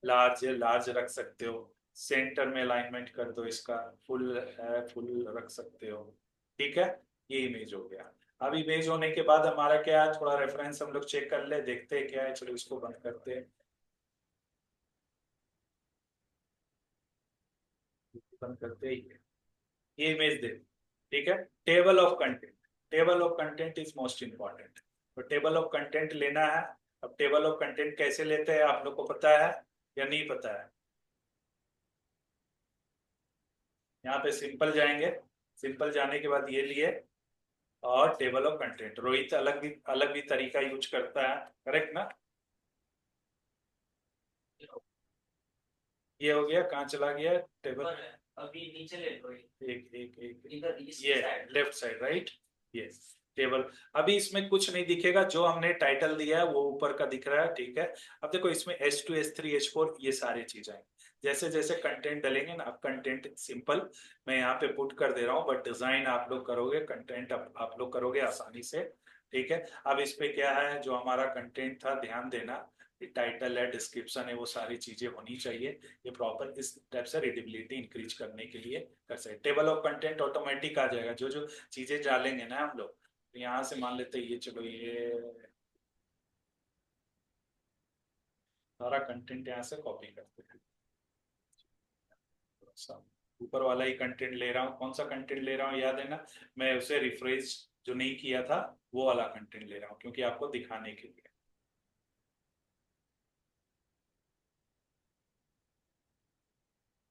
लार्ज है लार्ज रख सकते हो, सेंटर में अलाइनमेंट कर दो इसका, फुल है फुल रख सकते हो, ठीक है। ये इमेज हो गया। अब इमेज होने के बाद हमारा क्या है, थोड़ा रेफरेंस हम लोग चेक कर ले, देखते हैं क्या है, चलो इसको बंद करते हैं, बंद करते ही ये इमेज दे, ठीक है। Table of content, table of content is most important, तो टेबल ऑफ कंटेंट लेना है। अब टेबल ऑफ कंटेंट कैसे लेते हैं आप लोग को पता है या नहीं पता है। यहाँ पे सिंपल जाएंगे, सिंपल जाने के बाद ये लिए, और टेबल ऑफ कंटेंट, रोहित अलग भी तरीका यूज करता है, करेक्ट ना। ये हो गया, कहाँ चला गया टेबल, ऊपर है, अभी नीचे ले लो एक एक एक इधर इस ये साइड। लेफ्ट साइड राइट, ये टेबल। अभी इसमें कुछ नहीं दिखेगा, जो हमने टाइटल दिया है वो ऊपर का दिख रहा है, ठीक है। अब देखो इसमें H2 H3 H4 ये सारे चीज आएंगे, जैसे जैसे कंटेंट डलेंगे ना। अब कंटेंट सिंपल मैं यहाँ पे पुट कर दे रहा हूँ, बट डिजाइन आप लोग करोगे, कंटेंट आप लोग करोगे आसानी से, ठीक है। अब इस पे क्या है, जो हमारा कंटेंट था, ध्यान देना, टाइटल है, डिस्क्रिप्शन है, वो सारी चीजें होनी चाहिए। ये प्रॉपर इस टाइप से रीडेबिलिटी इंक्रीज करने के लिए कर सकते। टेबल ऑफ कंटेंट ऑटोमेटिक आ जाएगा, जो जो चीजें डालेंगे ना हम लोग, तो यहाँ से मान लेते हैं ये, चलो ये सारा कंटेंट यहाँ से कॉपी करते हैं, थोड़ा सा ऊपर वाला ही कंटेंट ले रहा हूँ, कौन सा कंटेंट ले रहा हूँ याद है ना, मैं उसे रिफ्रेश जो नहीं किया था वो वाला कंटेंट ले रहा हूँ, क्योंकि आपको दिखाने के लिए।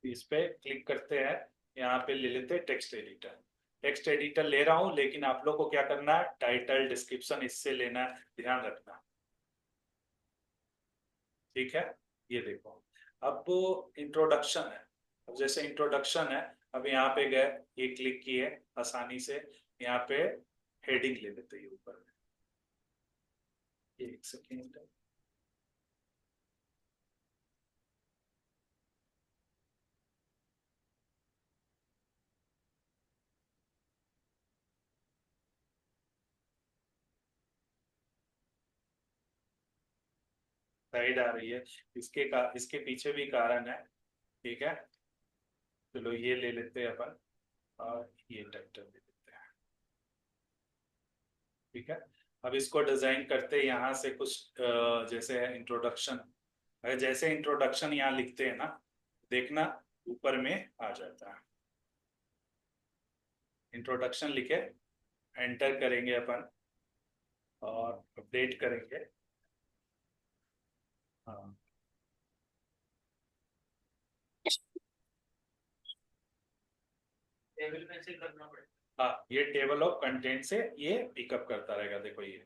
इस पे क्लिक करते हैं, यहाँ पे ले लेते हैं टेक्स्ट एडिटर, टेक्स्ट एडिटर ले रहा हूँ, लेकिन आप लोग को क्या करना है, टाइटल डिस्क्रिप्शन इससे लेना है, ध्यान रखना, ठीक है। ये देखो, अब इंट्रोडक्शन है, अब जैसे इंट्रोडक्शन है, अब यहाँ पे गए, ये क्लिक किए आसानी से, यहाँ पे हेडिंग ले लेते हैं ऊपर, एक सेकेंड। साइड आ रही है, इसके पीछे भी कारण है। ठीक है, चलो ये ले लेते हैं अपन, और ये टाइटल ले लेते हैं। ठीक है, अब इसको डिजाइन करते हैं यहाँ से कुछ जैसे है इंट्रोडक्शन। अगर जैसे इंट्रोडक्शन यहाँ लिखते हैं ना, देखना ऊपर में आ जाता है। इंट्रोडक्शन लिखे, एंटर करेंगे अपन और अपडेट करेंगे। हाँ, टेबल में से करना पड़ेगा। हाँ, ये टेबल ऑफ कंटेंट से ये पिकअप करता रहेगा, देखो ये।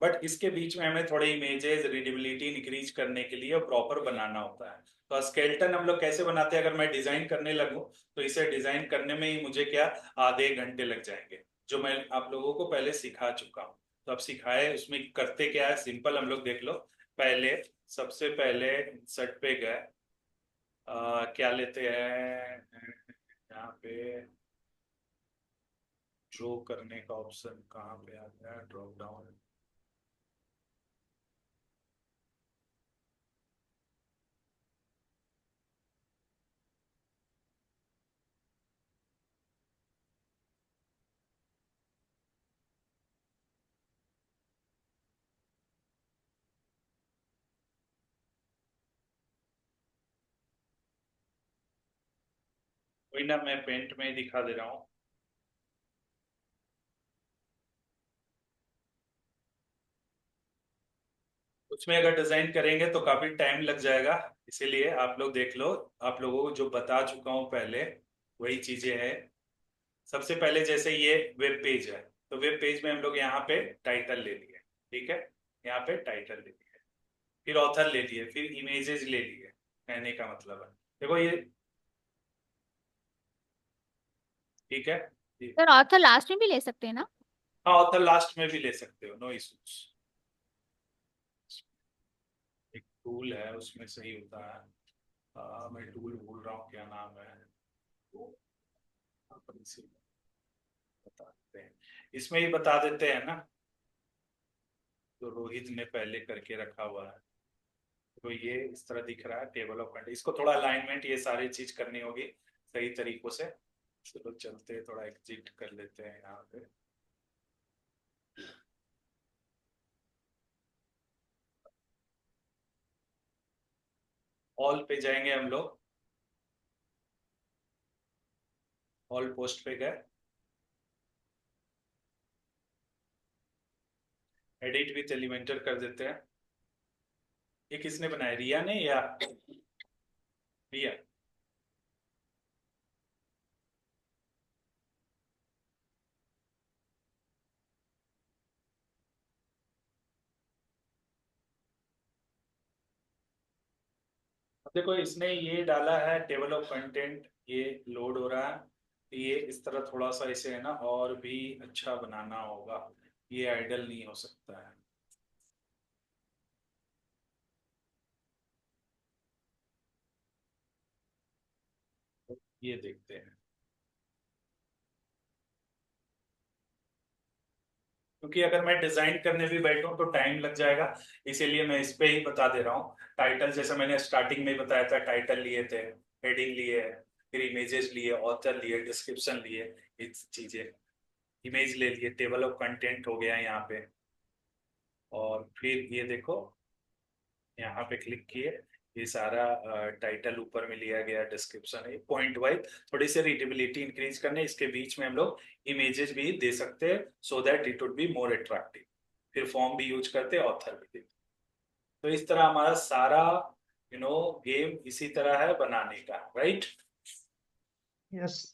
बट इसके बीच में हमें थोड़े इमेजेस रीडेबिलिटी इंक्रीज करने के लिए प्रॉपर बनाना होता है। तो स्केलेटन हम लोग कैसे बनाते हैं, अगर मैं डिजाइन करने लगूं तो इसे डिजाइन करने में ही मुझे क्या आधे घंटे लग जाएंगे, जो मैं आप लोगों को पहले सिखा चुका हूँ। तो अब सिखाए उसमें करते क्या है, सिंपल हम लोग देख लो। पहले सबसे पहले इंसर्ट पे गए, क्या लेते हैं यहाँ पे, ड्रॉ करने का ऑप्शन कहाँ पे आ गया, ड्रॉप डाउन। वही ना, मैं पेंट में ही दिखा दे रहा हूँ। उसमें अगर डिजाइन करेंगे तो काफी टाइम लग जाएगा, इसीलिए आप लोग देख लो। आप लोगों को जो बता चुका हूँ पहले वही चीजें हैं। सबसे पहले जैसे ये वेब पेज है, तो वेब पेज में हम लोग यहाँ पे टाइटल ले लिए। ठीक है, यहाँ पे टाइटल ले लिए, फिर ऑथर ले लिए, फिर इमेजेस ले लिए। कहने का मतलब है, देखो ये। ठीक है, सर ऑथर लास्ट में भी ले सकते हैं ना? हाँ, ऑथर लास्ट में भी ले सकते हो, नो इशूज। एक टूल है उसमें सही होता है। मैं टूल भूल रहा हूँ क्या नाम है, वो अपन इसे बता देते हैं, इसमें ही बता देते हैं ना, तो रोहित ने पहले करके रखा हुआ है। तो ये इस तरह दिख रहा है, टेबल ऑफ कंटेंट। इसको थोड़ा अलाइनमेंट ये सारी चीज करनी होगी सही तरीकों से। चलो चलते हैं, थोड़ा एग्जिट कर लेते हैं यहाँ पे। ऑल पे जाएंगे हम लोग, ऑल पोस्ट पे गए, एडिट विथ एलिमेंटर कर देते हैं। ये किसने बनाया, रिया ने या रिया? अब देखो इसने ये डाला है टेबल ऑफ कंटेंट, ये लोड हो रहा है। ये इस तरह थोड़ा सा इसे है ना और भी अच्छा बनाना होगा, ये आइडल नहीं हो सकता है। ये देखते हैं, क्योंकि अगर मैं डिजाइन करने भी बैठूं तो टाइम लग जाएगा, इसीलिए मैं इस पे ही बता दे रहा हूँ। टाइटल जैसे मैंने स्टार्टिंग में बताया था, टाइटल लिए थे, हेडिंग लिए, फिर इमेजेस लिए, ऑथर लिए, डिस्क्रिप्शन लिए, ये चीजें, इमेज ले लिए, टेबल ऑफ कंटेंट हो गया यहाँ पे। और फिर ये देखो, यहाँ पे क्लिक किए, ये सारा टाइटल ऊपर में लिया गया, डिस्क्रिप्शन है, पॉइंट वाइज थोड़ी सी रीडेबिलिटी इंक्रीज करने। इसके बीच में हम लोग इमेजेस भी दे सकते हैं, so that it would be more attractive. फिर फॉर्म भी यूज करते, ऑथर भी देते। तो इस तरह हमारा सारा गेम इसी तरह है बनाने का, राइट? यस।